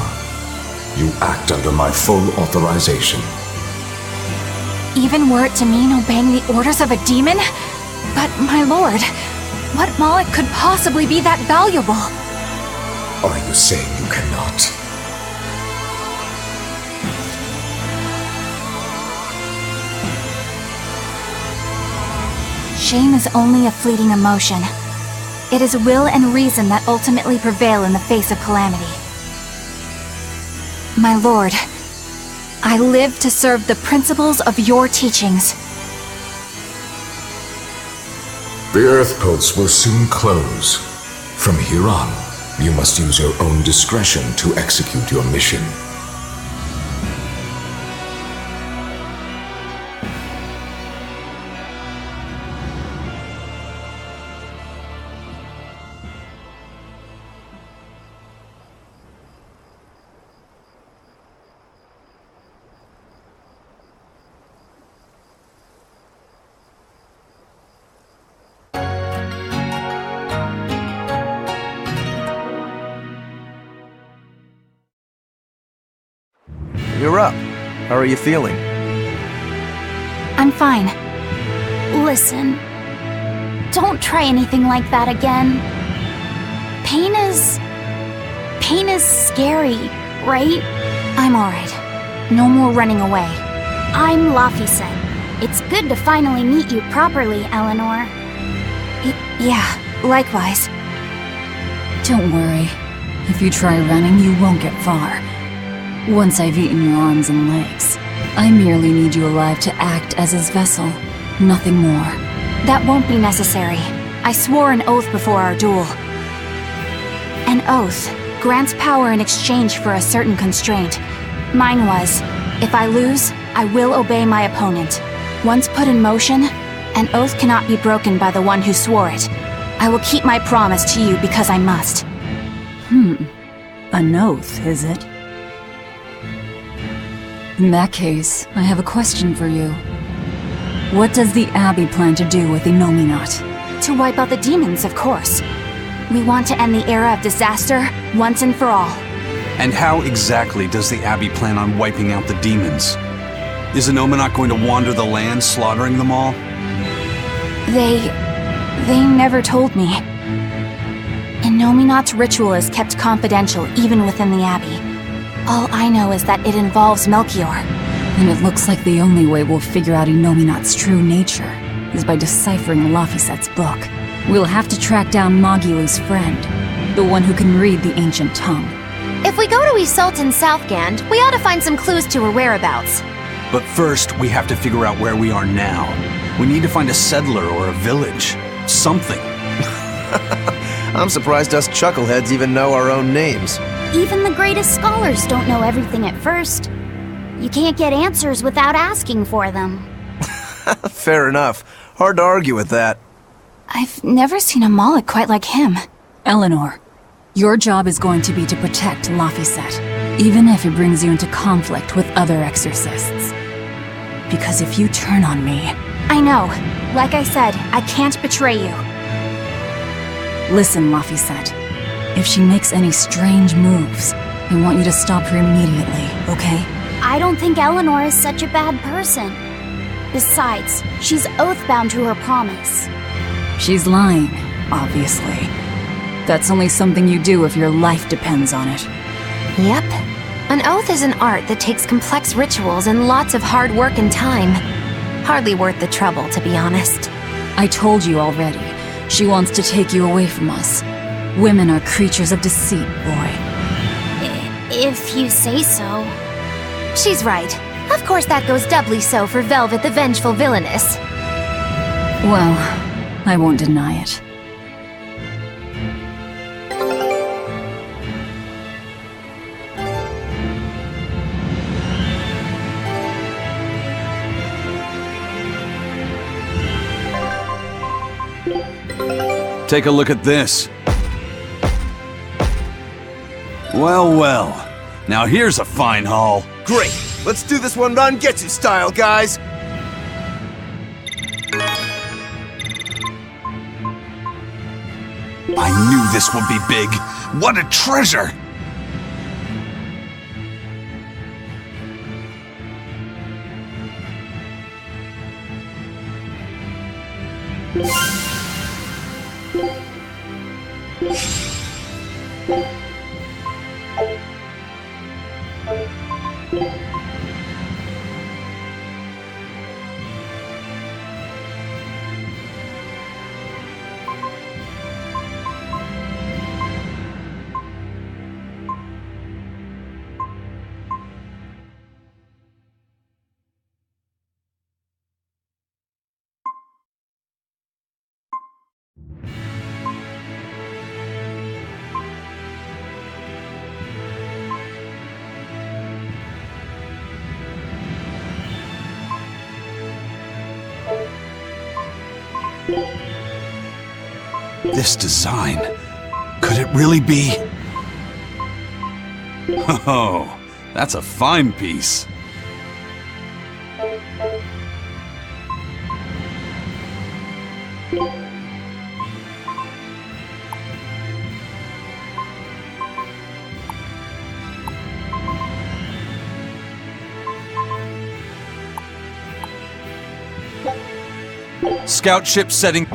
Speaker 10: You act under my full authorization.
Speaker 3: Even were it to mean obeying the orders of a demon? But, my lord, what Malak could possibly be that valuable?
Speaker 10: Are you saying you cannot?
Speaker 3: Shame is only a fleeting emotion. It is will and reason that ultimately prevail in the face of calamity. My lord, I live to serve the principles of your teachings.
Speaker 10: The Earth Pulse will soon close. From here on, you must use your own discretion to execute your mission.
Speaker 4: You're up. How are you feeling?
Speaker 3: I'm fine.
Speaker 9: Listen, don't try anything like that again. Pain is scary, right?
Speaker 3: I'm alright. No more running away.
Speaker 9: I'm Laphicet. It's good to finally meet you properly, Eleanor.
Speaker 3: Yeah, likewise.
Speaker 1: Don't worry. If you try running, you won't get far. Once I've eaten your arms and legs, I merely need you alive to act as his vessel, nothing more.
Speaker 3: That won't be necessary. I swore an oath before our duel. An oath grants power in exchange for a certain constraint. Mine was, if I lose, I will obey my opponent. Once put in motion, an oath cannot be broken by the one who swore it. I will keep my promise to you because I must.
Speaker 1: An oath, is it? In that case, I have a question for you. What does the Abbey plan to do with Innominat?
Speaker 3: To wipe out the demons, of course. We want to end the era of disaster, once and for all.
Speaker 2: And how exactly does the Abbey plan on wiping out the demons? Is Innominat going to wander the land, slaughtering them all?
Speaker 3: They never told me. Innominat's ritual is kept confidential even within the Abbey. All I know is that it involves Melchior.
Speaker 1: And it looks like the only way we'll figure out Innominat's true nature is by deciphering Laphicet's book. We'll have to track down Magilu's friend, the one who can read the ancient tongue.
Speaker 5: If we go to Isoltan Southgand, we ought to find some clues to her whereabouts.
Speaker 2: But first, we have to figure out where we are now. We need to find a settler or a village. Something.
Speaker 4: I'm surprised us chuckleheads even know our own names.
Speaker 9: Even the greatest scholars don't know everything at first. You can't get answers without asking for them.
Speaker 4: Fair enough. Hard to argue with that.
Speaker 3: I've never seen a Moloch quite like him.
Speaker 1: Eleanor, your job is going to be to protect Laphicet, even if it brings you into conflict with other exorcists. Because if you turn on me...
Speaker 3: I know. Like I said, I can't betray you.
Speaker 1: Listen, Laphicet. If she makes any strange moves, I want you to stop her immediately, okay?
Speaker 9: I don't think Eleanor is such a bad person. Besides, she's oath-bound to her promise.
Speaker 1: She's lying, obviously. That's only something you do if your life depends on it.
Speaker 5: Yep. An oath is an art that takes complex rituals and lots of hard work and time. Hardly worth the trouble, to be honest.
Speaker 1: I told you already. She wants to take you away from us. Women are creatures of deceit, boy.
Speaker 9: If you say so.
Speaker 5: She's right. Of course that goes doubly so for Velvet the Vengeful Villainess.
Speaker 1: Well, I won't deny it.
Speaker 2: Take a look at this. Well, well. Now here's a fine haul.
Speaker 7: Great! Let's do this one Rangetsu style, guys!
Speaker 2: I knew this would be big. What a treasure! This design, could it really be? Oh, that's a fine piece. Scout ship setting.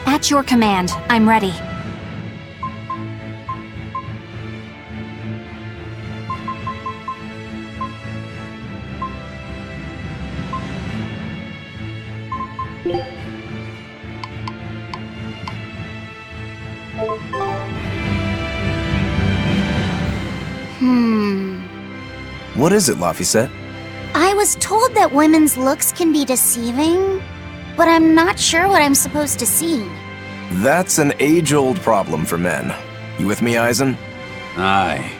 Speaker 3: At your command, I'm ready.
Speaker 4: What is it, Laphicet?
Speaker 9: I was told that women's looks can be deceiving, but I'm not sure what I'm supposed to see.
Speaker 4: That's an age-old problem for men. You with me, Eisen?
Speaker 2: Aye.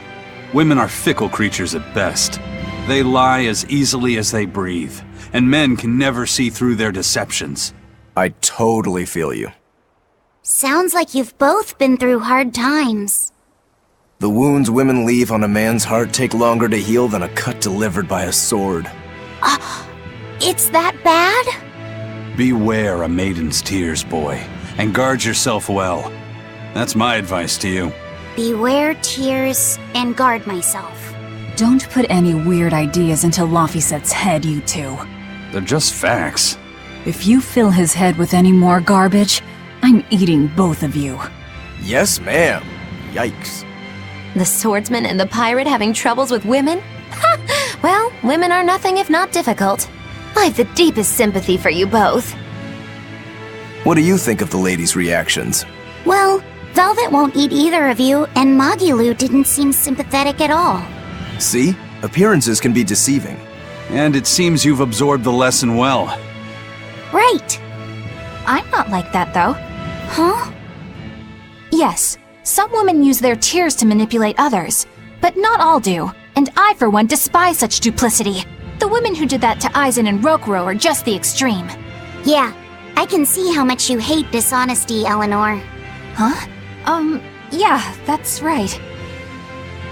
Speaker 2: Women are fickle creatures at best. They lie as easily as they breathe, and men can never see through their deceptions.
Speaker 4: I totally feel you.
Speaker 9: Sounds like you've both been through hard times.
Speaker 4: The wounds women leave on a man's heart take longer to heal than a cut delivered by a sword.
Speaker 9: It's that bad?
Speaker 2: Beware a maiden's tears, boy, and guard yourself well. That's my advice to you.
Speaker 9: Beware tears and guard myself.
Speaker 1: Don't put any weird ideas into Laphicet's head, you two.
Speaker 2: They're just facts.
Speaker 1: If you fill his head with any more garbage, I'm eating both of you.
Speaker 4: Yes, ma'am. Yikes.
Speaker 5: The swordsman and the pirate having troubles with women? Ha! Well, women are nothing if not difficult. I've the deepest sympathy for you both.
Speaker 4: What do you think of the ladies' reactions?
Speaker 9: Well, Velvet won't eat either of you, and Magilu didn't seem sympathetic at all.
Speaker 4: See? Appearances can be deceiving.
Speaker 2: And it seems you've absorbed the lesson well.
Speaker 9: Right.
Speaker 3: I'm not like that, though.
Speaker 9: Huh?
Speaker 3: Yes, some women use their tears to manipulate others, but not all do, and I, for one, despise such duplicity. The women who did that to Eisen and Rokuro are just the extreme.
Speaker 9: Yeah, I can see how much you hate dishonesty, Eleanor.
Speaker 3: Huh? Yeah, that's right.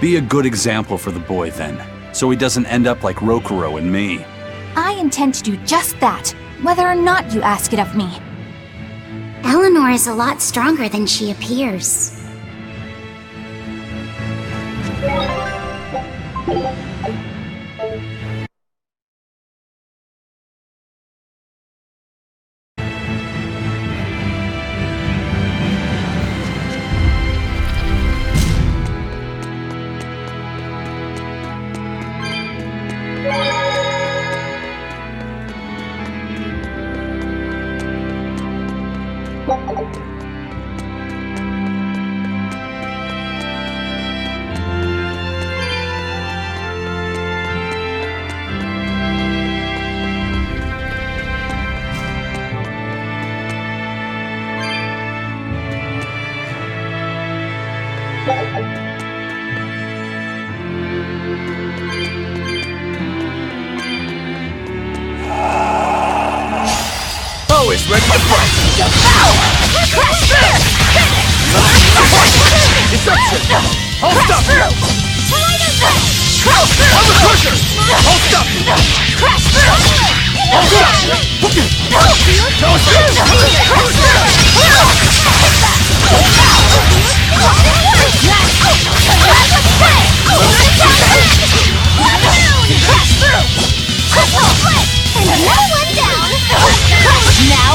Speaker 2: Be a good example for the boy, then, so he doesn't end up like Rokuro and me.
Speaker 3: I intend to do just that, whether or not you ask it of me.
Speaker 9: Eleanor is a lot stronger than she appears.
Speaker 8: Always ready to fight! Deception! Hold up! On the crusher! Hold up! Hold
Speaker 6: And no one down!
Speaker 3: Now,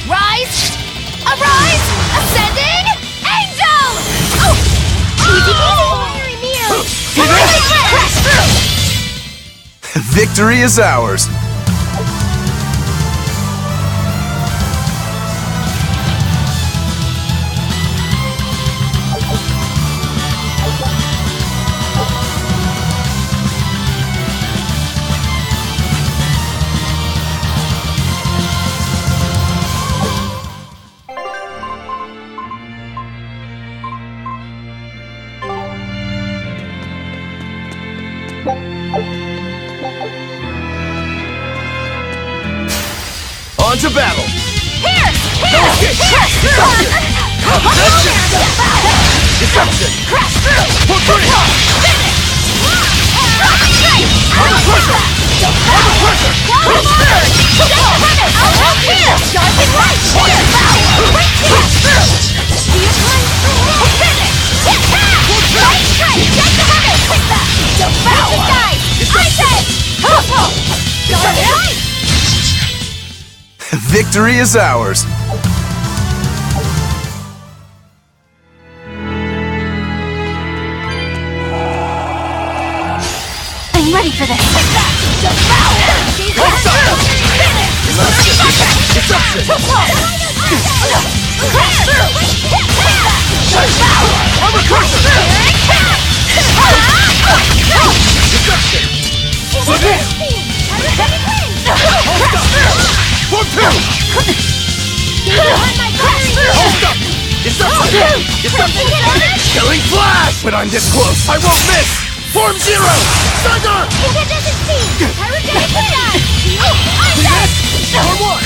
Speaker 3: rise! Arise! Ascending! Angel!
Speaker 4: Victory is ours!
Speaker 8: Deception! For three! Under pressure! Under pressure!
Speaker 4: Victory is ours.
Speaker 3: I'm ready for this.
Speaker 8: Killing flash! When I'm this close, I won't miss! Form zero! Thunder! Form one!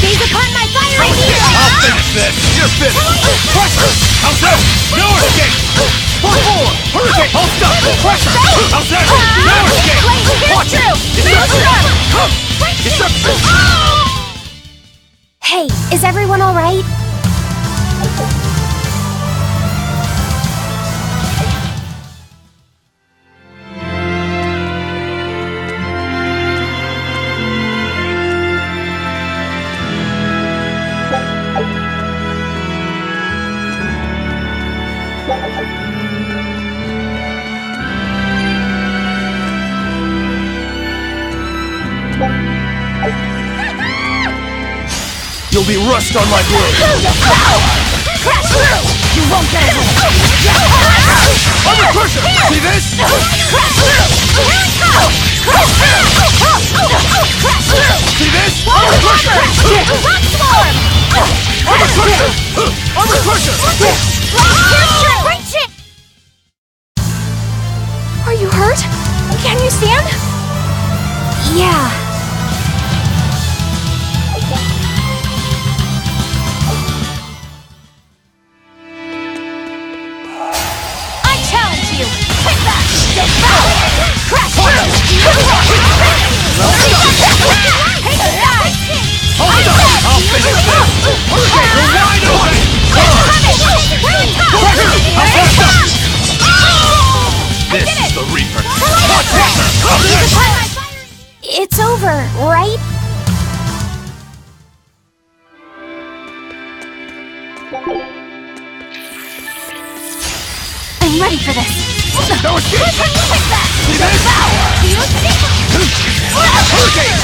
Speaker 6: Gaze upon my fiery needle!
Speaker 8: I'll finish this! You're finished! Pressure! How's that? No escape! Form four! Hurricane! Hold up! Pressure! How's that? No escape! Watch it! Deception!
Speaker 9: Hey, is everyone alright?
Speaker 8: You'll be rust on my blade!
Speaker 3: You won't get it!
Speaker 8: Under pressure! See this? See this? Under pressure! Under pressure! Under pressure!
Speaker 3: Are you hurt? Can you stand?
Speaker 9: Yeah.
Speaker 8: I'll finish this! Hurricane, you're wide open! This is the Reaper!
Speaker 9: It's over, right?
Speaker 3: I'm ready for this.
Speaker 8: No escape! See this? Hurricane!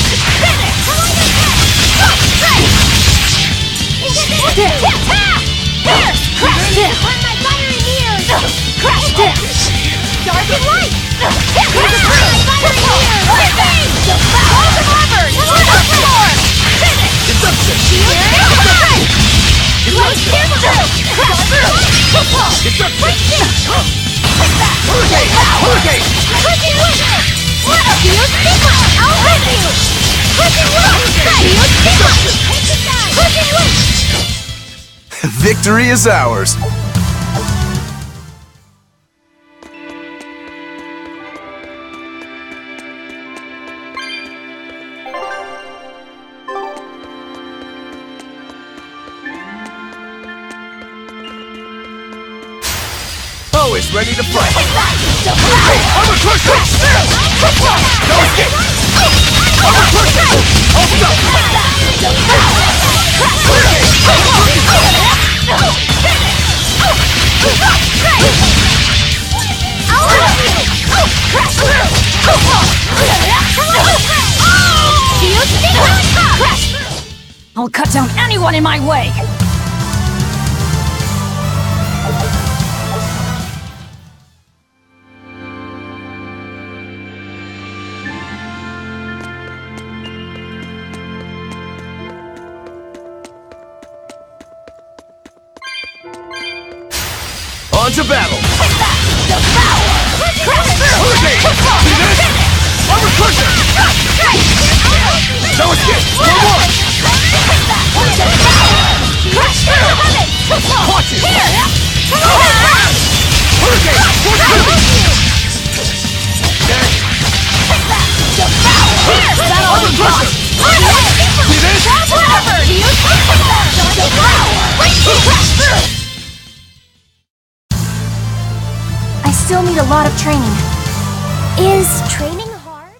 Speaker 4: Victory is ours.
Speaker 8: Always ready to fight! I'm a cushion! No escape! I'm a cushion! Hold up!
Speaker 3: I'll cut down anyone in my way!
Speaker 8: On to battle! Hurricane! See this? I'm a cushion! No escape! No more!
Speaker 3: still need a lot of training.
Speaker 5: Is training hard?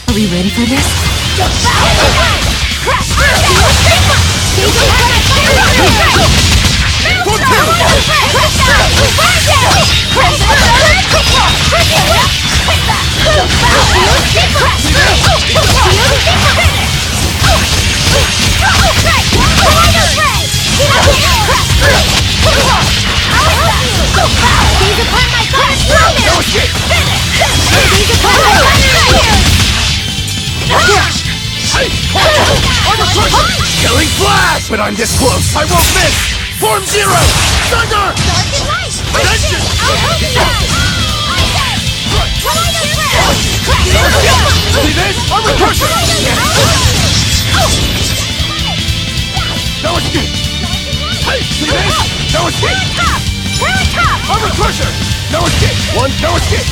Speaker 1: Are we ready for this?
Speaker 8: Killing flash! But I'm this close! I won't miss! Form Zero! Thunder! Vengeance! See this? Armor Crusher! No escape! Hey, see this? No escape! Armor Crusher! No escape! One, no escape!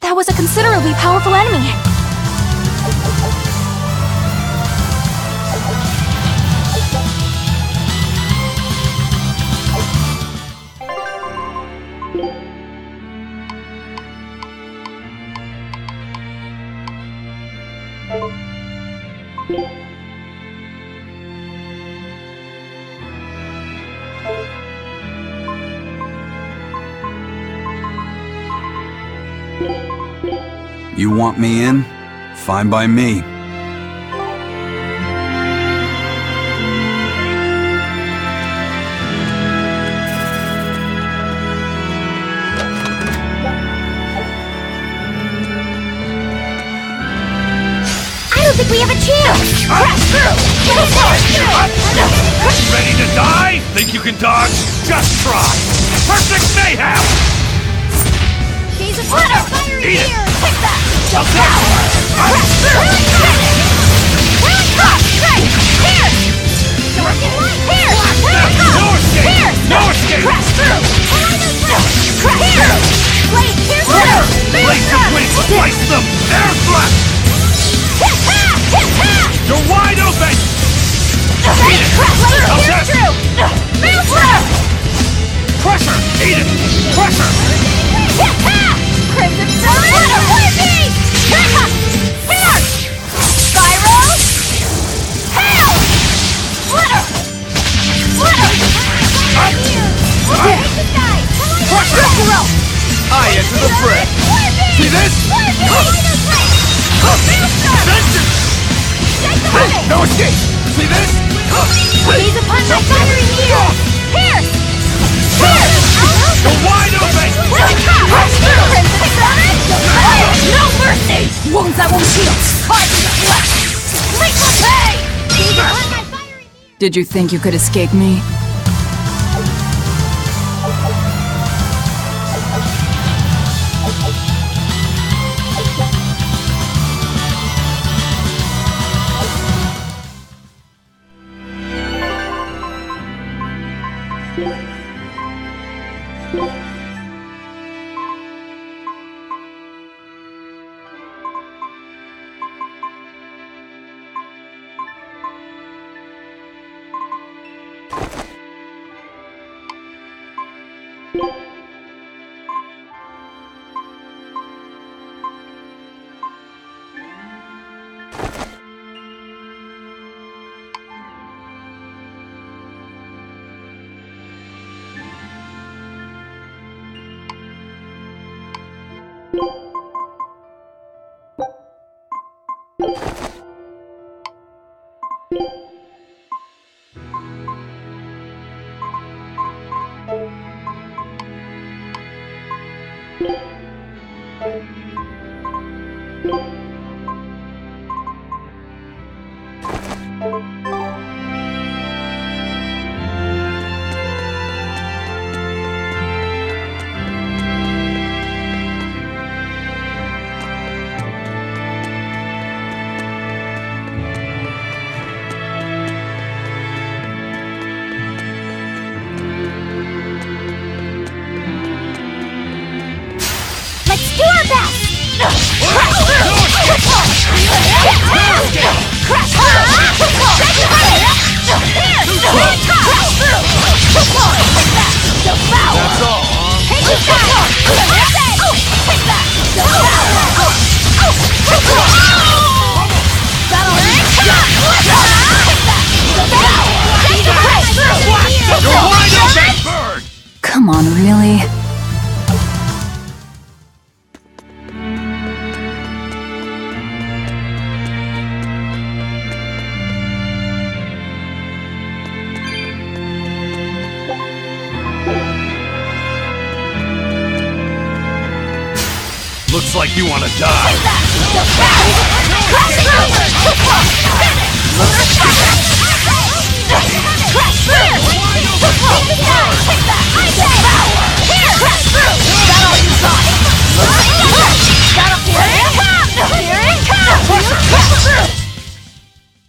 Speaker 3: That was a considerably powerful enemy.
Speaker 2: You want me in? Fine by me.
Speaker 5: I don't think we have a chance!
Speaker 8: Ready to die? Think you can dodge? Just try! Perfect mayhem! Eat it!
Speaker 6: Take that!
Speaker 8: I'll take No escape! No escape! Blaze of wings! Slice them! Air thrust! You're wide open! Eat it! I'll test! Crusher! Eat it! Crusher!
Speaker 6: Crimson Sun! Spyro! Hail! Splitter!
Speaker 8: Crusher! I enter the fray! See this? Vengeance! No escape! See this?
Speaker 6: Gaze upon my fiery needle! Pierce!
Speaker 8: You're wide open!
Speaker 6: No mercy!
Speaker 1: Wounds that won't heal!
Speaker 6: Carve the flesh! Lethal pay! Gaze upon my fiery needle!
Speaker 1: Did you think you could escape me?
Speaker 6: Let's do our best!
Speaker 8: That's all, You're wide open, bird!
Speaker 1: Come on, really?
Speaker 8: Looks like you want to die.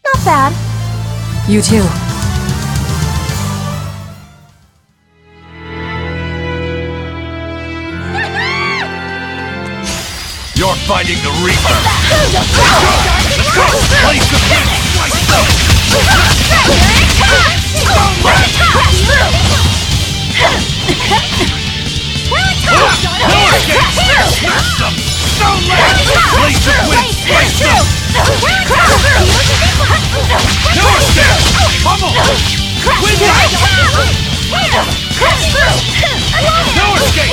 Speaker 5: Not bad.
Speaker 1: You too.
Speaker 8: You're fighting the Reaper. Let's go! Place the fence! Slice them! No escape! Smash them! Don't let it! Place the fence! Slice them! No escape! Pummel! Win that! No escape!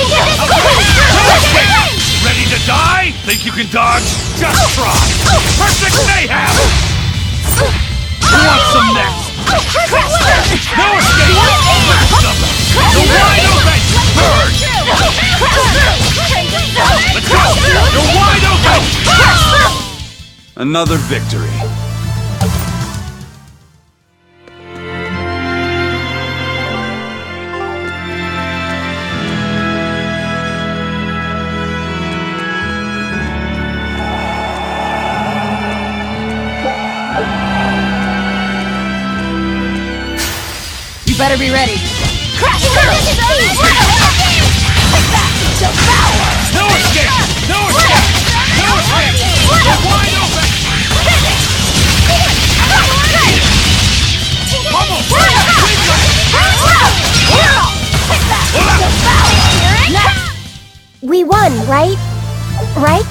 Speaker 8: No escape! Ready to die? Think you can dodge? Just try! Perfect mayhem! Who wants some next? No escape! You're wide open! Bird! Let's go! You're wide open!
Speaker 2: Another victory.
Speaker 1: Better be ready.
Speaker 6: Crash!
Speaker 8: No escape! No escape! No escape! You're wide open! Pummel!
Speaker 5: We won, right? Right?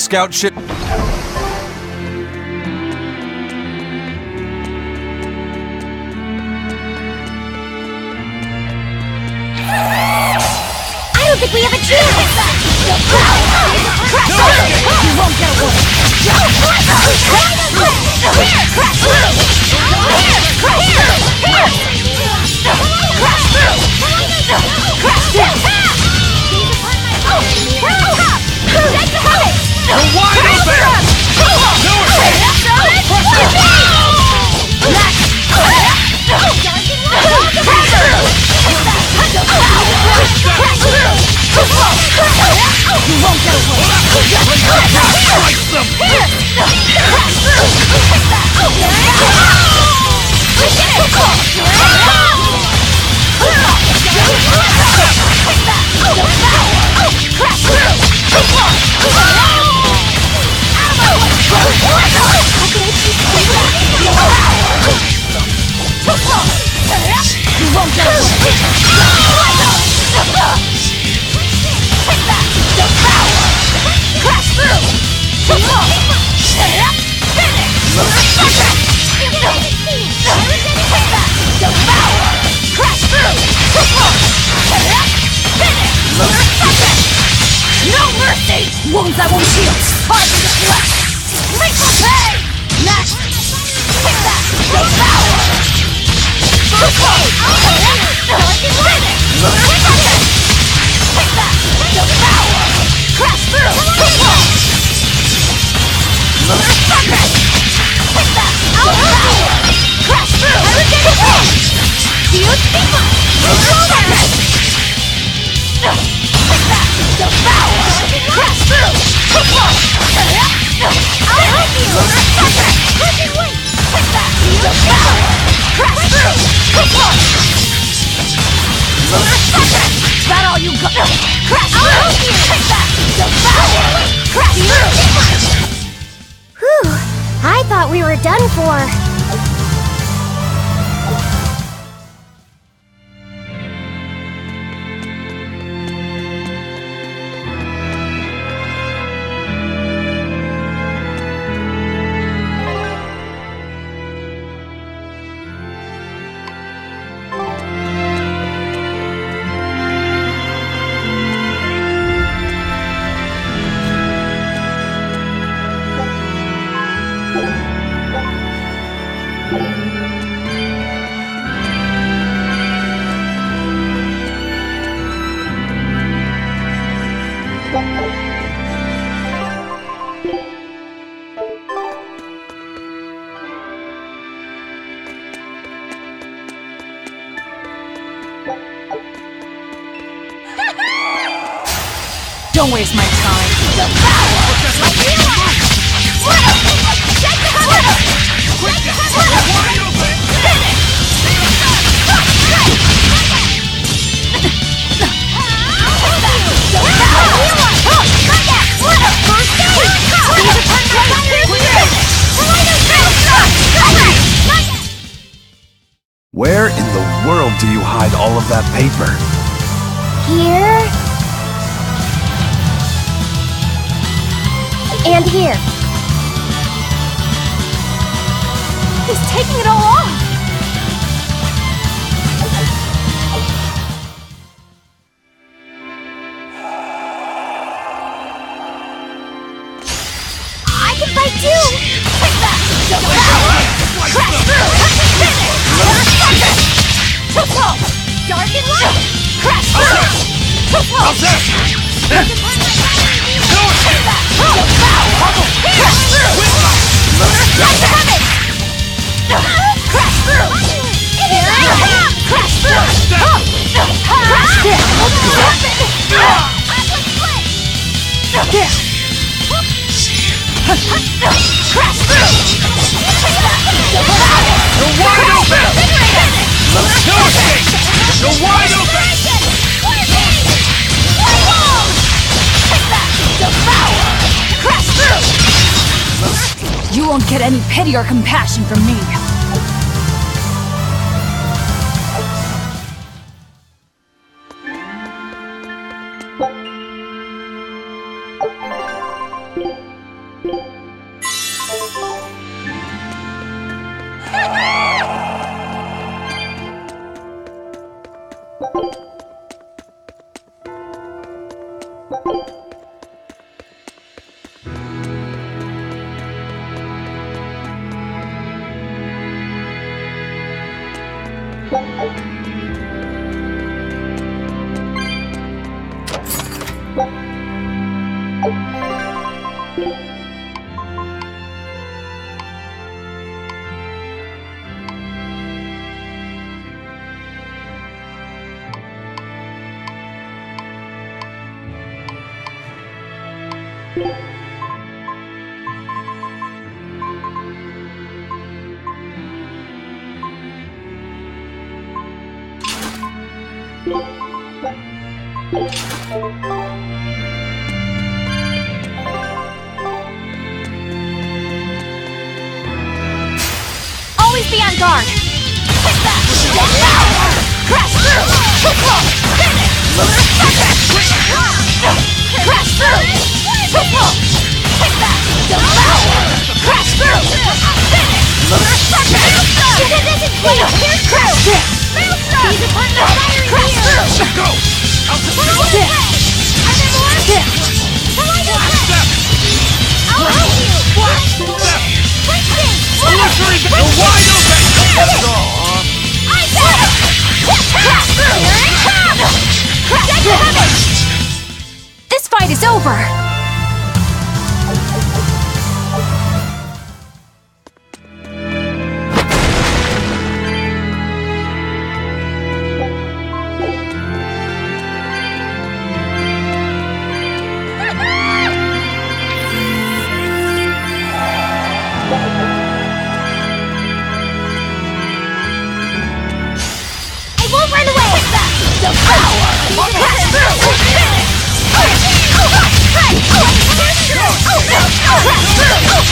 Speaker 2: Scout ship.
Speaker 6: I don't think we have a chance! You won't get away!
Speaker 8: You're wide open! No
Speaker 6: You won't get away! You won't get wounds I won't heal! Hard to deflect! Make my pay! Next! Hit that! Devour! Finish! Hit that! Devour! Crash through! Hit that! Devour! Crash through! Huge people! Hit that! Devour! Crash through! I'll help you! Pushing weight! Hit that! Devour! Crash through! Is that all you got? Crash through! I'll help you! Hit that! Devour! Crash through!
Speaker 5: Whew, I thought we were done for.
Speaker 1: Don't waste my time.
Speaker 4: Where in the world do you hide all of that paper?
Speaker 5: Here. And here.
Speaker 3: He's taking it all off!
Speaker 6: I can fight too! Take that! Crash through! Too slow! Dark and light! Crash through! Too slow! Take that! Crash through! That's coming! Crash through! Here I am! Crash through! Crash through! Crash through!
Speaker 8: You're wide open! No escape! You're wide open!
Speaker 6: Crash through!
Speaker 1: You won't get any pity or compassion from me.
Speaker 3: Always be on guard! Hit that! Crash through! Finish! Crash through! Hit that! Devour! Crash through! Finish! This is clear! Here's Crash! He's upon the fiery wheel!
Speaker 8: Go! Out the
Speaker 3: Are there more? Shall I do that? I'll help you!
Speaker 8: Delivery! You're wide open! That's all, huh?
Speaker 3: I got it! Crash through! Here it comes! This fight is over!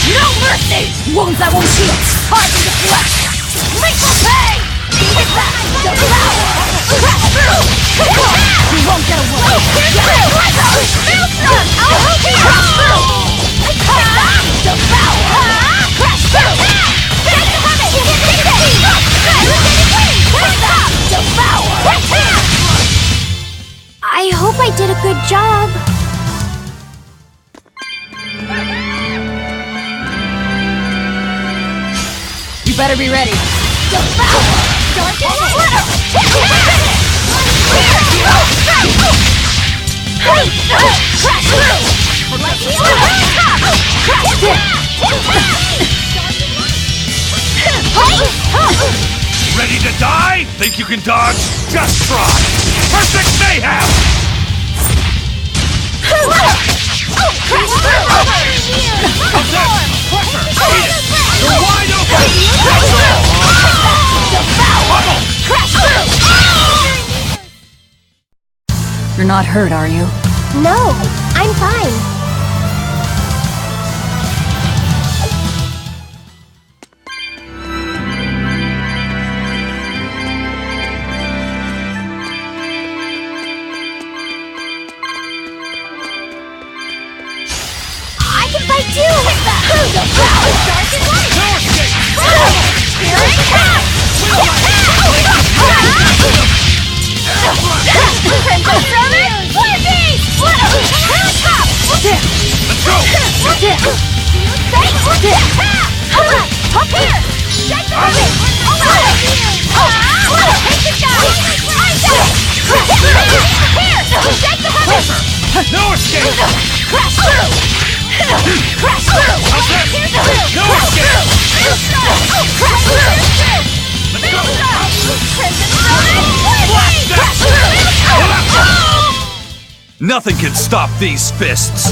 Speaker 1: No mercy! Wounds that won't heal! Hard to deflect! Lethal pain! Hit that! Devour! Crash through! You won't get away! I'll help you! Crash through! Devour! Crash through! Devour!
Speaker 9: I hope I did a good job.
Speaker 1: You better be ready. Devour! Dark and glitter! Crash through!
Speaker 8: Ready to die? Think you can dodge? Just try! Perfect mayhem!
Speaker 3: Crash through!
Speaker 8: You're wide open!
Speaker 3: Crash through! Devour! Crash through!
Speaker 1: You're not hurt, are you?
Speaker 9: No, I'm fine.
Speaker 3: I can fight too! Devour! Dark and light!
Speaker 8: No escape!
Speaker 3: Here it comes! Crimson Thriller! Flare Beast! Helicopter!
Speaker 8: Let's go!
Speaker 3: Come on! Up here! Shake the movie! Take this guy! Here! Shake the movie!
Speaker 8: No escape!
Speaker 3: Crash through! Crash through!
Speaker 8: No escape!
Speaker 3: Crash through!
Speaker 8: Let's go!
Speaker 3: Crimson Thriller! Crash through!
Speaker 2: Nothing can stop these fists!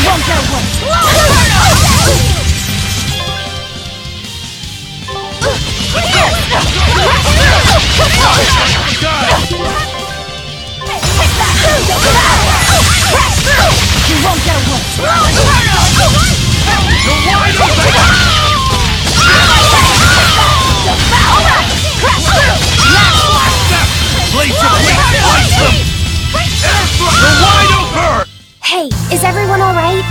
Speaker 3: won't get away! You won't get away!
Speaker 8: You're wide open!
Speaker 3: Alright! Crash through!
Speaker 8: Blades of wings, slice them! You're wide open!
Speaker 9: Hey, is everyone alright?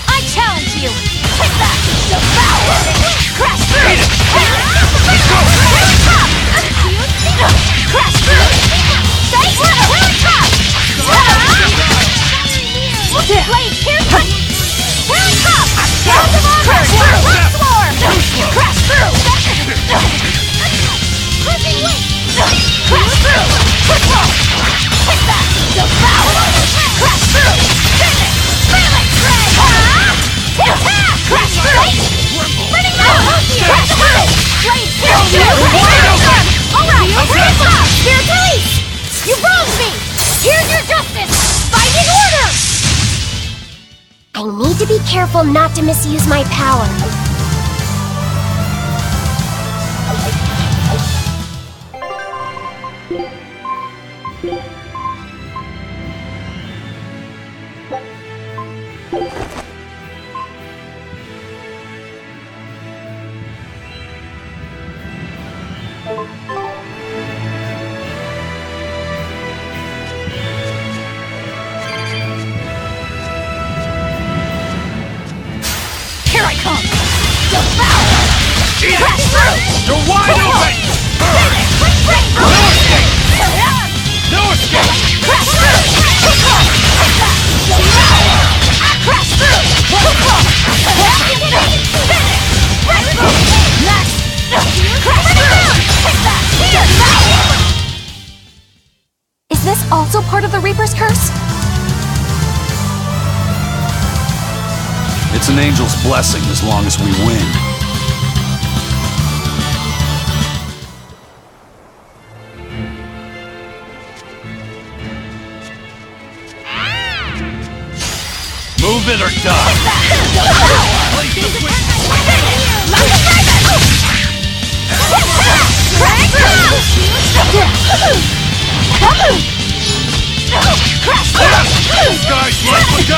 Speaker 3: I challenge you! Hit that! Devour! Crash through!
Speaker 8: Let's go!
Speaker 3: Crash through! Stay really tough! Blade, here's one! Really tough! Crash through! Once more! Crash through! Crushing wing! Crash through! Control! Hit that! Devour! Crash through! Finish! Phalanx ray! Attack! Crash through! Running out! Crash through! Blade, here's you! Alright, hands up! Here's release! You wronged me! Here's your justice! Fight in order!
Speaker 9: I need to be careful not to misuse my power.
Speaker 3: Here I come! Devour! Crash through!
Speaker 8: You're wide open!
Speaker 3: Finish! Break
Speaker 8: No escape! No escape!
Speaker 3: Crash through! Control! Hit that! Devour! Crash through! Control! Finish! Break through! Next! Crash through! Hit that! Devour!
Speaker 9: Is this also part of the Reaper's curse?
Speaker 2: It's an angel's blessing as long as we win.
Speaker 8: Move it or die! Blaze of wings! These guys like the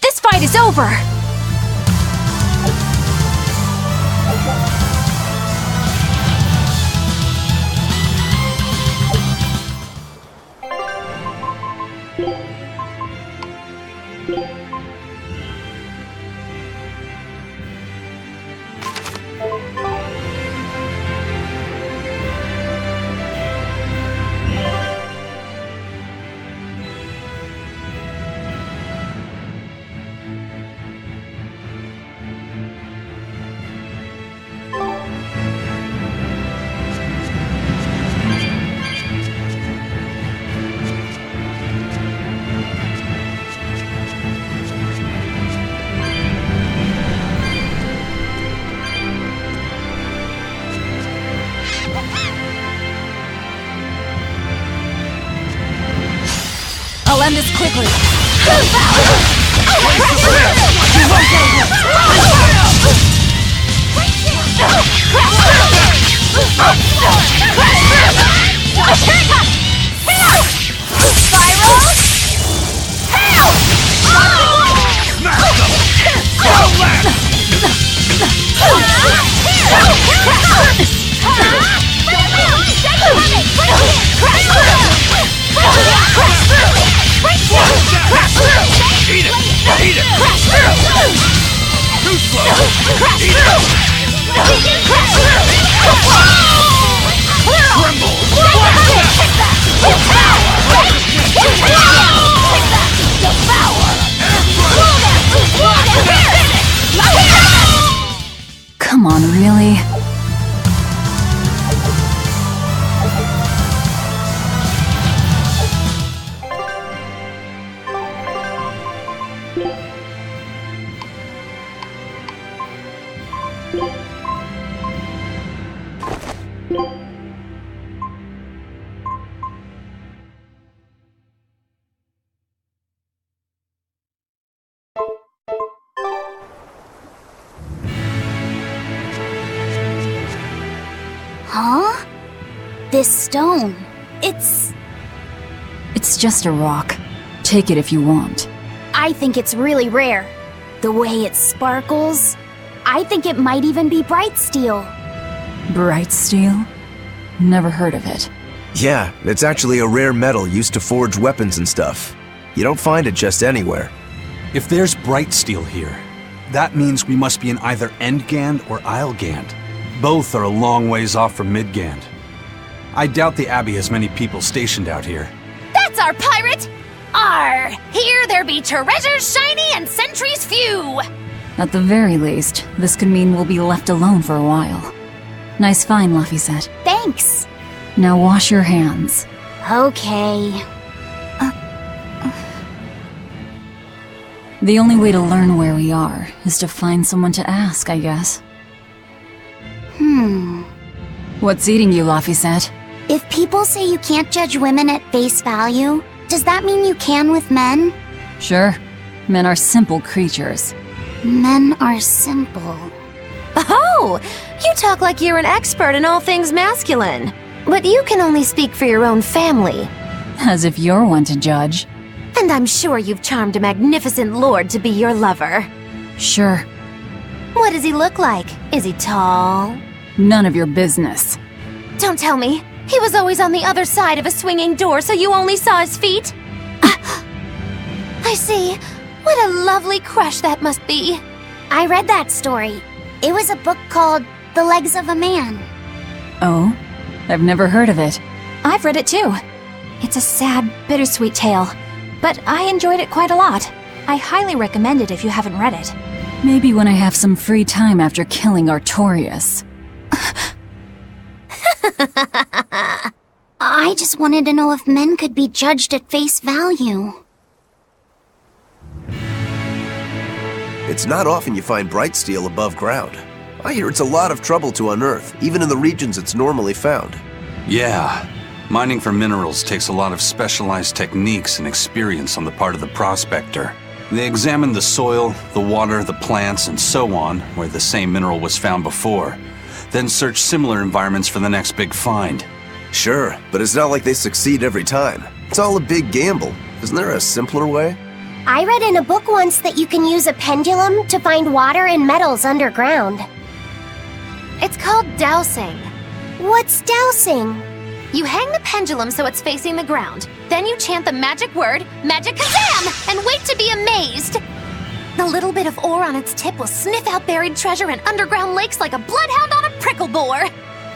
Speaker 3: This fight is over! I'll end this quickly.
Speaker 1: Come on, really?
Speaker 9: Huh? This stone. It's
Speaker 1: just a rock. Take it if you want.
Speaker 9: I think it's really rare. The way it sparkles. I think it might even be bright steel.
Speaker 1: Bright steel? Never heard of it.
Speaker 4: Yeah, it's actually a rare metal used to forge weapons and stuff. You don't find it just anywhere.
Speaker 2: If there's bright steel here, that means we must be in either Endgand or Islegand. Both are a long ways off from Midgand. I doubt the Abbey has many people stationed out here.
Speaker 3: That's our pirate! Arr! Here there be treasures shiny and sentries few!
Speaker 1: At the very least, this could mean we'll be left alone for a while. Nice find, Laphicet.
Speaker 9: Thanks.
Speaker 1: Now wash your hands.
Speaker 9: Okay.
Speaker 1: The only way to learn where we are is to find someone to ask, I guess. What's eating you, Laphicet?
Speaker 9: If people say you can't judge women at face value, does that mean you can with men?
Speaker 1: Sure. Men are simple creatures.
Speaker 9: Men are simple.
Speaker 5: Oh! You talk like you're an expert in all things masculine. But you can only speak for your own family.
Speaker 1: As if you're one to judge.
Speaker 5: And I'm sure you've charmed a magnificent lord to be your lover.
Speaker 1: Sure.
Speaker 5: What does he look like? Is he tall?
Speaker 1: None of your business.
Speaker 5: Don't tell me. He was always on the other side of a swinging door, so you only saw his feet? I see. What a lovely crush that must be.
Speaker 9: I read that story. It was a book called The Legs of a Man.
Speaker 1: Oh? I've never heard of it.
Speaker 3: I've read it too. It's a sad, bittersweet tale, but I enjoyed it quite a lot. I highly recommend it if you haven't read it.
Speaker 1: Maybe when I have some free time after killing Artorias.
Speaker 9: I just wanted to know if men could be judged at face value.
Speaker 4: It's not often you find bright steel above ground. I hear it's a lot of trouble to unearth, even in the regions it's normally found.
Speaker 2: Yeah. Mining for minerals takes a lot of specialized techniques and experience on the part of the prospector. They examine the soil, the water, the plants, and so on, where the same mineral was found before, then search similar environments for the next big find.
Speaker 4: Sure, but it's not like they succeed every time. It's all a big gamble. Isn't there a simpler way?
Speaker 9: I read in a book once that you can use a pendulum to find water and metals underground.
Speaker 5: It's called dowsing.
Speaker 9: What's dowsing?
Speaker 5: You hang the pendulum so it's facing the ground. Then you chant the magic word, Magicazam, and wait to be amazed. The little bit of ore on its tip will sniff out buried treasure in underground lakes like a bloodhound on a prickle bore.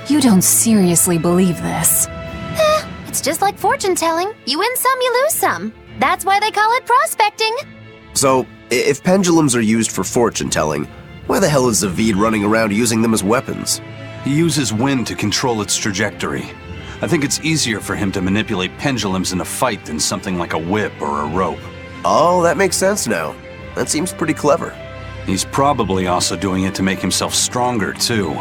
Speaker 1: You don't seriously believe this.
Speaker 5: It's just like fortune telling. You win some, you lose some. That's why they call it prospecting.
Speaker 4: So, if pendulums are used for fortune telling, why the hell is Zavid running around using them as weapons?
Speaker 2: He uses wind to control its trajectory. I think it's easier for him to manipulate pendulums in a fight than something like a whip or a rope.
Speaker 4: Oh, that makes sense now. That seems pretty clever.
Speaker 2: He's probably also doing it to make himself stronger, too.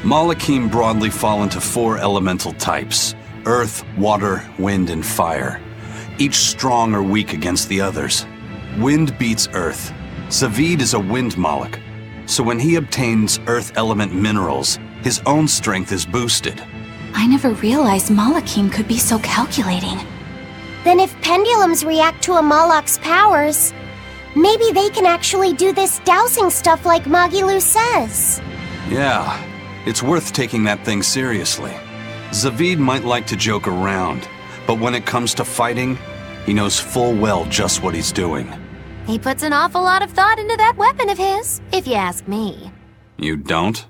Speaker 2: Malakim broadly fall into 4 elemental types: earth, water, wind, and fire. Each strong or weak against the others. Wind beats earth. Zaveid is a wind Moloch, so when he obtains earth element minerals, his own strength is boosted.
Speaker 3: I never realized Malachim could be so calculating.
Speaker 9: Then if pendulums react to a Moloch's powers, maybe they can actually do this dowsing stuff like Magilu says.
Speaker 2: Yeah, it's worth taking that thing seriously. Zaveid might like to joke around, but when it comes to fighting, he knows full well just what he's doing.
Speaker 5: He puts an awful lot of thought into that weapon of his, if you ask me.
Speaker 2: You don't?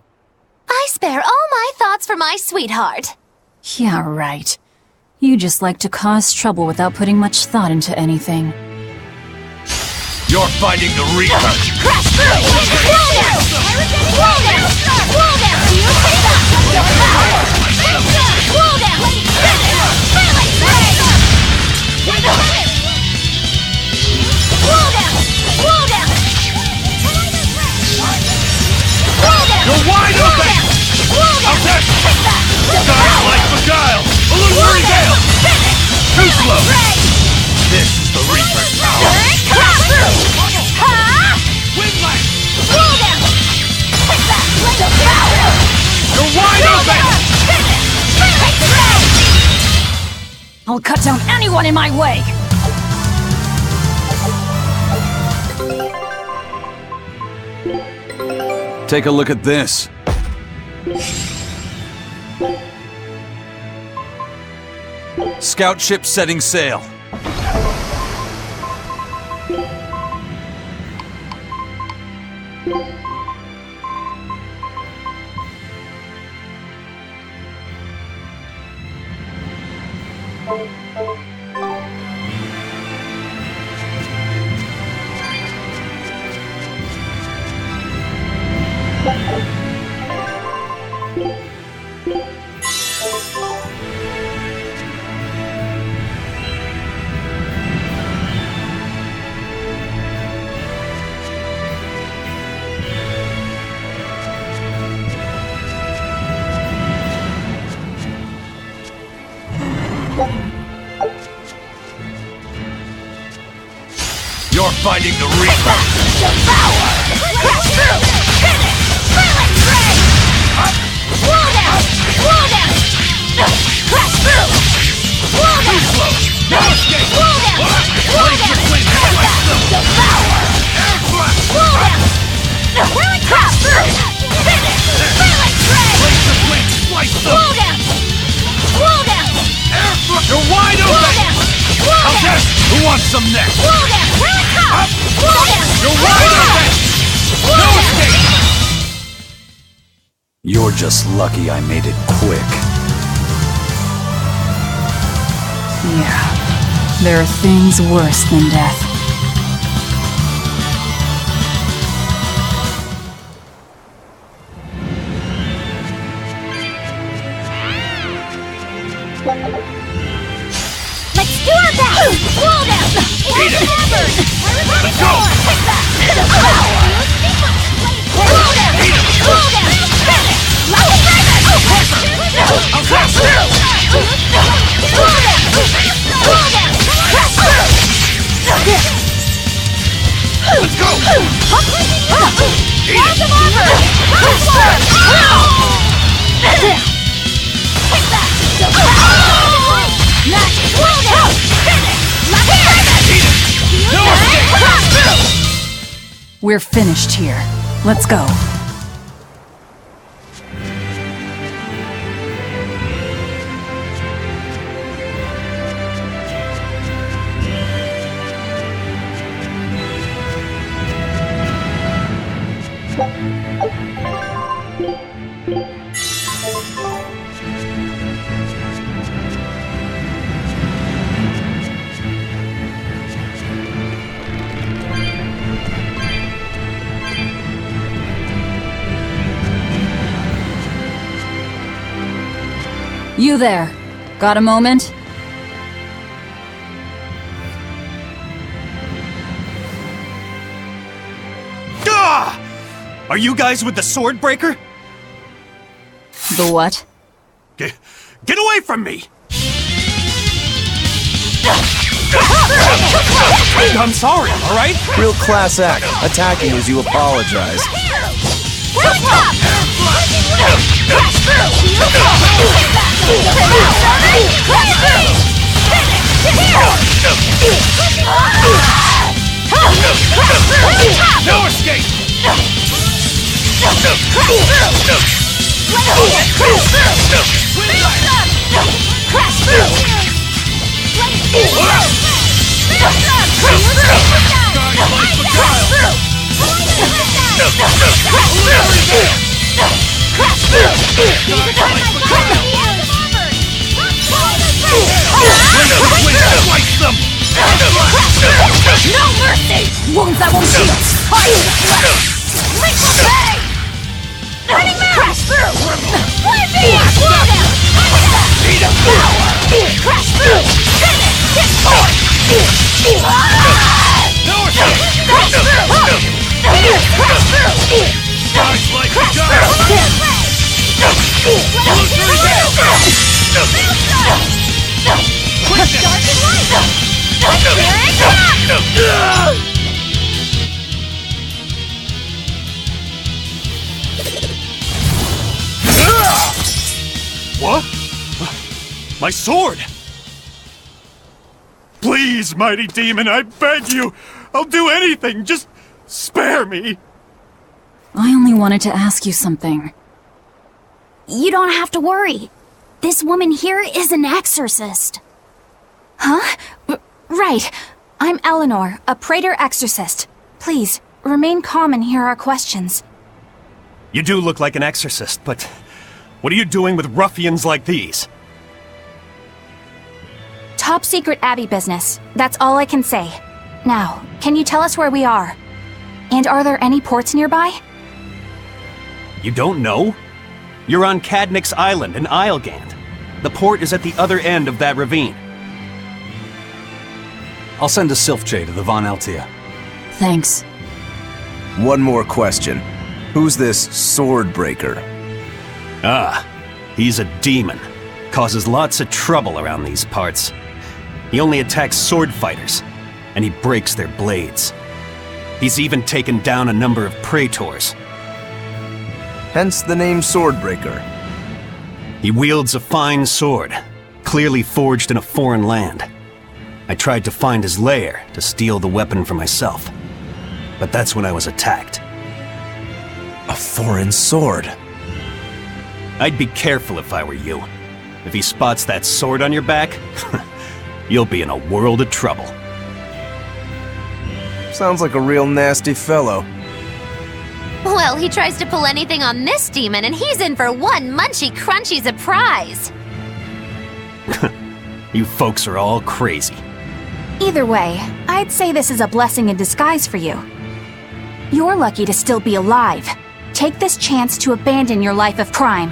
Speaker 5: I spare all my thoughts for my sweetheart.
Speaker 1: Yeah, right. You just like to cause trouble without putting much thought into anything.
Speaker 8: You're fighting the Reaper!
Speaker 6: Crash through! Roll down! Roll down! Roll down! Do you see that? Your power! Roll down! Feeling great! Roll down! Roll down! Roll down!
Speaker 8: You're wide open!
Speaker 6: Roll down!
Speaker 8: Okay.
Speaker 6: Take that!
Speaker 8: Guile like Beguile! A little Regale! Too slow! This is the Reaper's power!
Speaker 6: Crash through!
Speaker 8: Windlash!
Speaker 6: Roll down! Take that! The power!
Speaker 8: You're wide open!
Speaker 6: Take the ground!
Speaker 1: I'll cut down anyone in my way!
Speaker 2: Take a look at this. Scout ship setting sail.
Speaker 8: You're fighting the Reaper!
Speaker 6: Devour! Crash through! Hit it! Feeling great! Roll down! Roll down! Crash through! Roll down!
Speaker 8: Too slow! No escape!
Speaker 6: Roll down! Roll down! Devour! Roll down! Crash through! Hit it! Feeling great!
Speaker 8: Place the blade! Slice them!
Speaker 6: Roll down! Roll down!
Speaker 8: You're wide
Speaker 6: Roll
Speaker 8: open!
Speaker 6: down! Roll
Speaker 8: I'll
Speaker 6: down!
Speaker 8: test! Who wants some next?
Speaker 6: Roll down! Here it comes! Roll down!
Speaker 8: You're wide open! No escape!
Speaker 2: You're just lucky I made it quick.
Speaker 1: Yeah, there are things worse than death.
Speaker 6: Let's do our best! Roll down!
Speaker 8: Eat it!
Speaker 6: Let's
Speaker 8: go!
Speaker 6: Take that! The power! Roll down! Roll down! Finish! Lucky Dragon!
Speaker 8: I'll crash through!
Speaker 6: Roll down! Roll down! Crash through!
Speaker 8: Let's go!
Speaker 6: Lots of armor! Crash through! Take that! The power! Magic! Roll down! Finish! Lucky Dragon!
Speaker 8: No escape!
Speaker 6: Crash through!
Speaker 1: We're finished here. Let's go. You there. Got a moment?
Speaker 8: Ah! Are you guys with the Swordbreaker?
Speaker 1: The what?
Speaker 8: Get away from me! I'm sorry, alright?
Speaker 4: Real class act, attacking as you apologize.
Speaker 8: No escape!
Speaker 3: No mercy! Wounds that won't heal! Hard to the flesh! Liquefy! Running man! Crash through! Let me explode him! Crash through! Finish! Hit forward!
Speaker 8: No escape!
Speaker 3: Crash through! Crash through!
Speaker 8: Dodge like a
Speaker 3: Crash
Speaker 8: giant!
Speaker 3: through! Dark and light! Here it comes!
Speaker 8: What? My sword! Please, mighty demon, I beg you! I'll do anything, just spare me!
Speaker 1: I only wanted to ask you something.
Speaker 9: You don't have to worry. This woman here is an exorcist.
Speaker 3: Huh? Right. I'm Eleanor, a praetor exorcist. Please, remain calm and hear our questions.
Speaker 8: You do look like an exorcist, but what are you doing with ruffians like these?
Speaker 3: Top secret Abbey business. That's all I can say. Now, can you tell us where we are? And are there any ports nearby?
Speaker 8: You don't know? You're on Cadnix Island in Islegand. The port is at the other end of that ravine.
Speaker 2: I'll send a Sylph-J to the Von Altia.
Speaker 1: Thanks.
Speaker 4: One more question. Who's this sword breaker?
Speaker 8: Ah, he's a demon. Causes lots of trouble around these parts. He only attacks sword fighters, and he breaks their blades. He's even taken down a number of praetors.
Speaker 4: Hence the name Swordbreaker.
Speaker 8: He wields a fine sword, clearly forged in a foreign land. I tried to find his lair to steal the weapon for myself, but that's when I was attacked.
Speaker 4: A foreign sword.
Speaker 8: I'd be careful if I were you. If he spots that sword on your back, you'll be in a world of trouble.
Speaker 4: Sounds like a real nasty fellow.
Speaker 5: Well, he tries to pull anything on this demon, and he's in for one munchy crunchy surprise.
Speaker 8: You folks are all crazy.
Speaker 3: Either way, I'd say this is a blessing in disguise for you. You're lucky to still be alive. Take this chance to abandon your life of crime.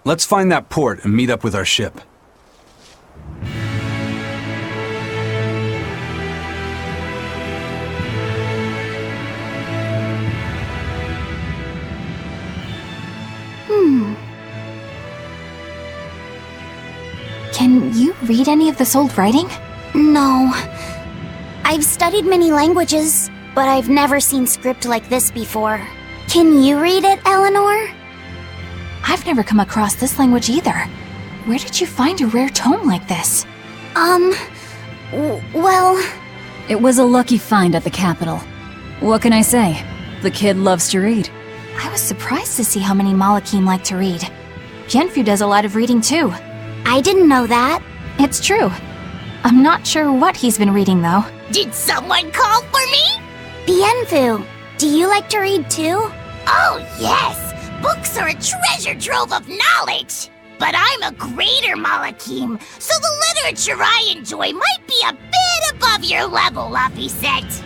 Speaker 2: Let's find that port and meet up with our ship.
Speaker 3: Can you read any of this old writing?
Speaker 9: No. I've studied many languages, but I've never seen script like this before. Can you read it, Eleanor?
Speaker 3: I've never come across this language either. Where did you find a rare tome like this?
Speaker 9: Well...
Speaker 1: It was a lucky find at the capital. What can I say? The kid loves to read.
Speaker 3: I was surprised to see how many Malakim like to read. Yenfu does a lot of reading too.
Speaker 9: I didn't know that.
Speaker 3: It's true. I'm not sure what he's been reading though.
Speaker 6: Did someone call for me?
Speaker 9: Bienfu, do you like to read too?
Speaker 6: Oh, yes! Books are a treasure trove of knowledge! But I'm a greater Malakim, so the literature I enjoy might be a bit above your level, Laphicet.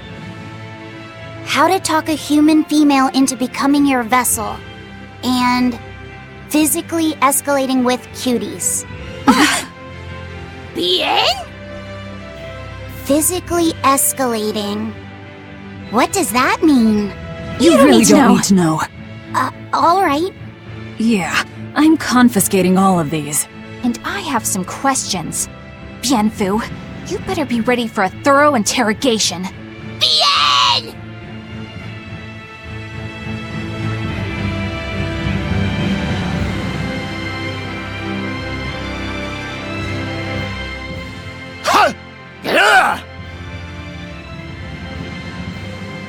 Speaker 9: how to talk a human female into becoming your vessel, and physically escalating with cuties.
Speaker 6: Bien?
Speaker 9: Physically escalating. What does that mean?
Speaker 1: You really don't need to know.
Speaker 9: Alright.
Speaker 1: Yeah, I'm confiscating all of these.
Speaker 3: And I have some questions. Bienfu, you better be ready for a thorough interrogation.
Speaker 6: Bien!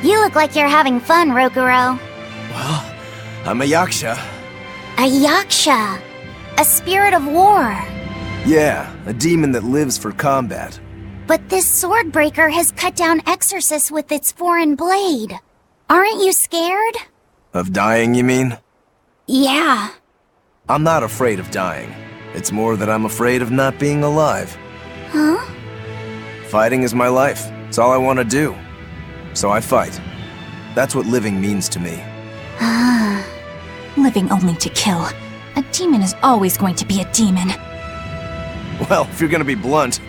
Speaker 9: You look like you're having fun, Rokuro.
Speaker 4: Well, I'm a yaksha.
Speaker 9: A yaksha. A spirit of war.
Speaker 4: Yeah, a demon that lives for combat.
Speaker 9: But this sword breaker has cut down exorcists with its foreign blade. Aren't you scared?
Speaker 4: Of dying, you mean?
Speaker 9: Yeah.
Speaker 4: I'm not afraid of dying. It's more that I'm afraid of not being alive.
Speaker 9: Huh?
Speaker 4: Fighting is my life. It's all I want to do. So I fight. That's what living means to me.
Speaker 9: Ah.
Speaker 3: Living only to kill. A demon is always going to be a demon.
Speaker 4: Well, if you're gonna be blunt.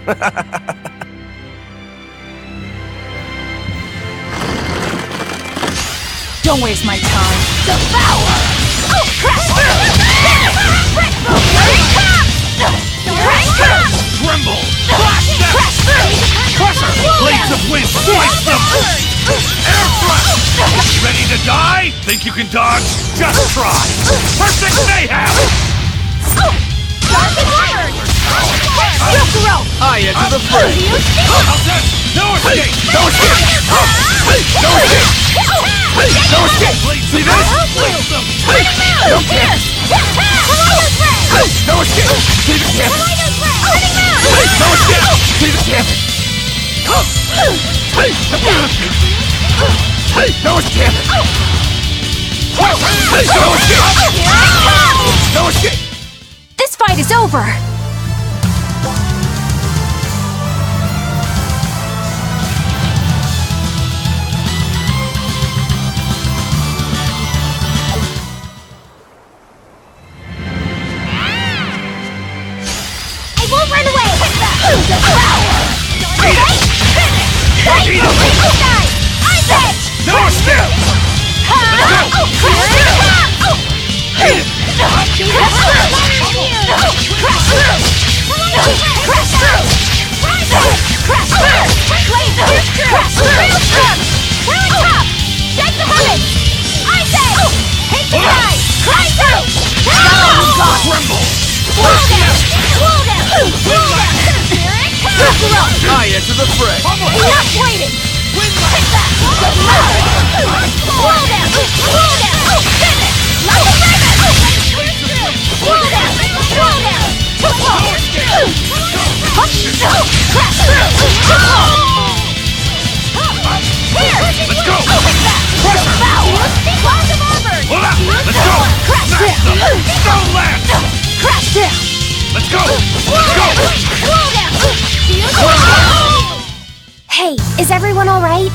Speaker 1: Don't waste my time.
Speaker 6: Devour! Oh, crap! Here it comes!
Speaker 8: Tremble! Blast them! Crusher! Blades of wind! Slice them! Air thrust! Ready to die? Think you can dodge? Just try! Perfect mayhem!
Speaker 6: Dark and iron! Yokuro!
Speaker 7: I enter the fray!
Speaker 8: No escape!
Speaker 7: No escape! No escape! No escape! See this?
Speaker 8: Blast them!
Speaker 7: No chance! No escape! See the chance! No escape! See the chance! No escape! No escape!
Speaker 3: This fight is over!
Speaker 6: I won't run away! Devour! Finish! I bet!
Speaker 8: No escape!
Speaker 6: Oh, crush!
Speaker 8: Eat it!
Speaker 7: I enter the fray!
Speaker 6: Enough waiting! Take that! Blow them! Blow them! Finish! Like a rabbit! Blow them! Blow them! Here!
Speaker 8: Let's go!
Speaker 6: Devour! Lots of armor!
Speaker 8: Hold up! Let's go!
Speaker 6: Crash
Speaker 8: Smash
Speaker 6: down!
Speaker 8: them! Stone land!
Speaker 6: Crash down!
Speaker 8: Let's go! Let's go!
Speaker 6: Blow them!
Speaker 9: Hey, is everyone alright?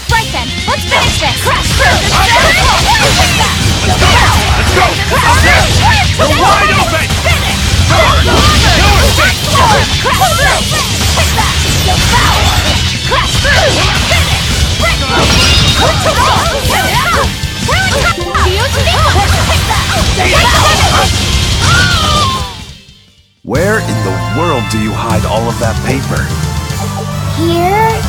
Speaker 6: Right then, let's finish this! Crash through!
Speaker 8: Let's go! Let's go! Up there! You're wide open! No escape!
Speaker 6: Take that! Devour! Crash through! Finish! Break!
Speaker 4: Where in the world do you hide all of that paper?
Speaker 9: Here?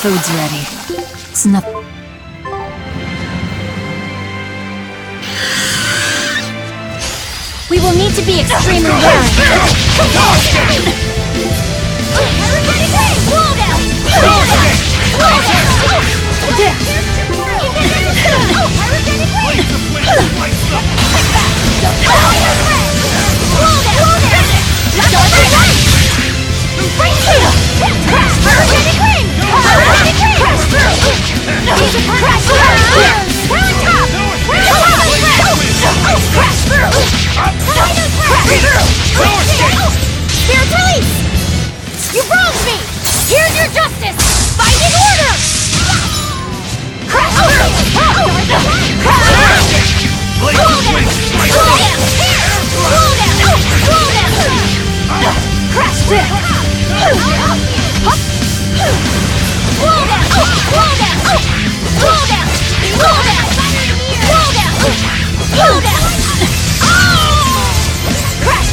Speaker 1: Food's ready. It's nothing.
Speaker 3: We will need to be extremely wary.
Speaker 6: You wronged me! Here's your justice! Fight in order! Crash!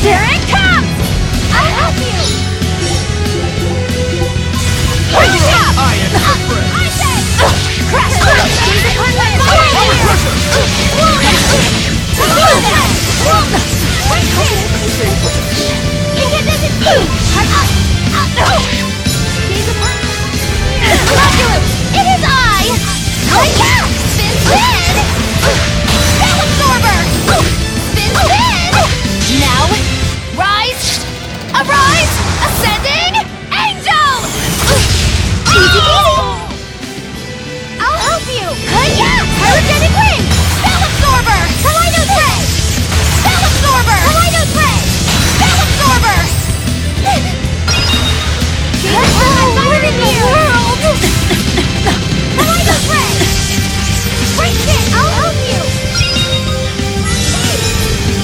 Speaker 6: There it comes! I'll help you! It is I! Spin spin! Spell absorber! Spin spin! Now, rise! Arise! Ascending! Angel! Easy peasy! I'll help you! Pyrogenic ring! Spell absorber! Kaleido tray! Spell absorber! Kaleido tray! Spell absorber! Fire in the world! Kaleido tray! Break it! I'll help you!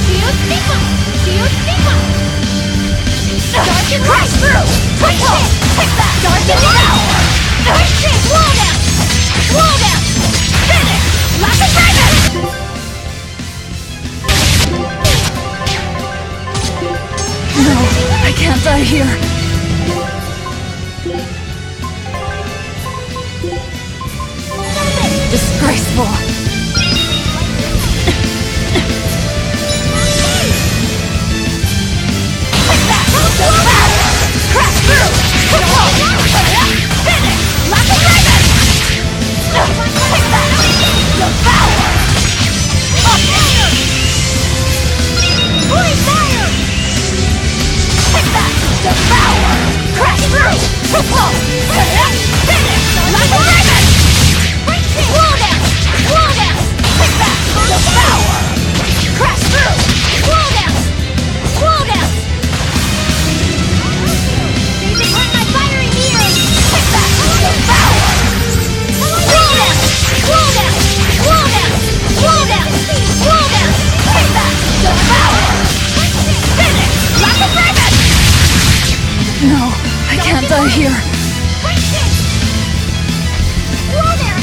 Speaker 6: Geostigma! Geostigma! Darken crash through! Break it! Take that! Darken devour! Break it! Wall down! Wall down! Finish! Lapis dragon!
Speaker 1: No, I can't die here. Disgraceful.
Speaker 6: Crash through! Finish! Lapis dragon! Take that! Devour! Up fire! Holy fire! Take that! Devour! Crash through! Finish! Lapis dragon! Wall down! Wall down! Take that! Devour! Crash through! Wall down! Wall down! Upon my fiery mirrors! Take that! Devour! Wall down! Wall down! Wall down! Wall down! Wall down! Take that! Devour! Finish! Lapis dragon!
Speaker 1: No, I can't die here.
Speaker 6: Wall down!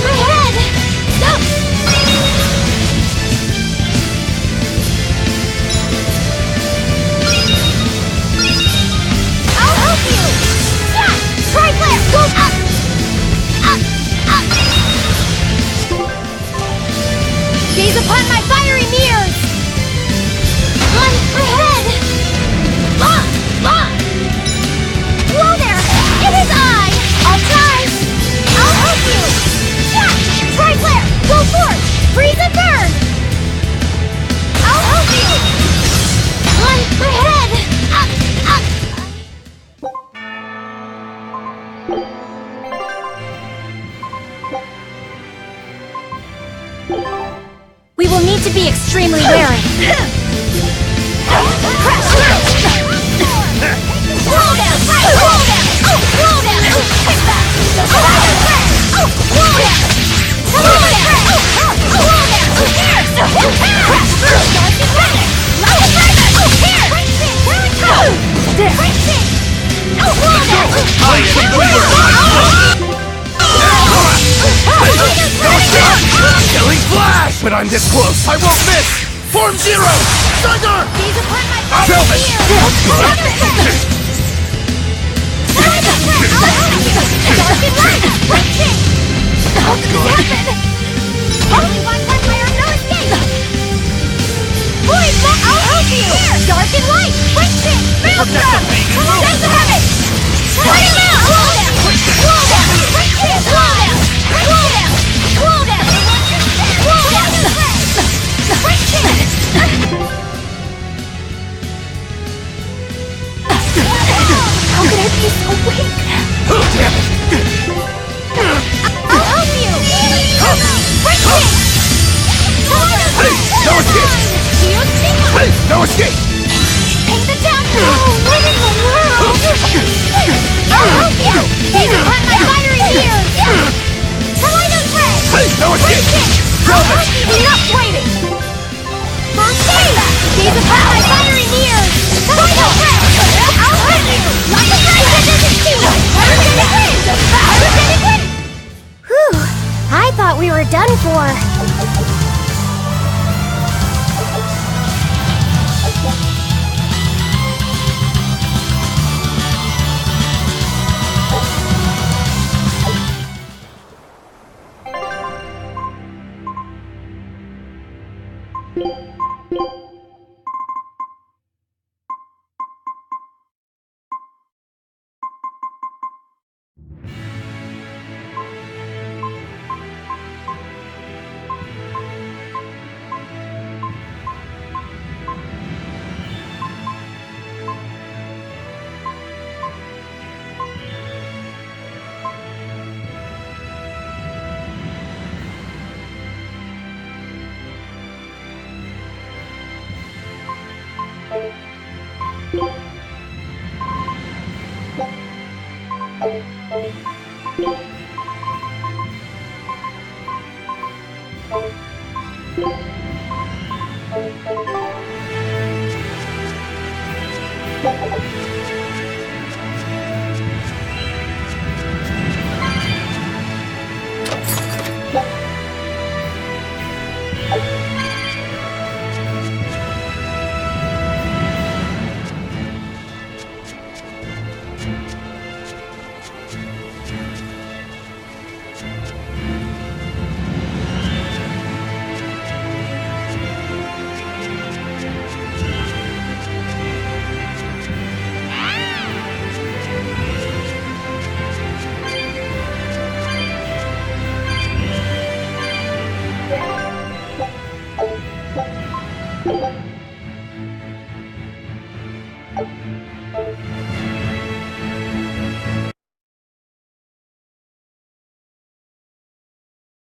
Speaker 6: My head! No! I'll help you! Yeah! Tri-flare! Go up! Up! Up! Gaze upon my fiery mirrors! My head! Whoa there! It is I! I'll try! I'll help you! Yeah! Tri-flare! Go forth! Freeze and burn! I'll help you! My head!
Speaker 3: We will need to be extremely wary.
Speaker 6: Crash through! Roll down! Roll down! Roll down! Take that! Roll down! Roll down! Roll down! Crash through!
Speaker 8: But I'm this close! I won't miss! Form Zero! Thunder!
Speaker 6: Gaze upon my
Speaker 8: Velvet!
Speaker 6: Only one vampire, no escape! Boys, I'll help you! Here, dark and light! Friction! Maelstrom! Sense of heaven! Cool down! Cool down! Friction! Cool down! Cool down! Cool down! Cool down! Friction!
Speaker 3: How could I be so weak?
Speaker 6: I'll help you! Friction!
Speaker 8: Hey! No escape! Hey! No escape!
Speaker 6: Paint the town! What in the world? I'll help you! Gaze upon my fiery ears! Kaleido thread!
Speaker 8: Hey! No escape! Velvet!
Speaker 6: Enough waiting! Gaze upon my fiery ears! Kaleido thread! I'll hurt you! Lots of Pyrogenic wind! Whew! I thought we were done for.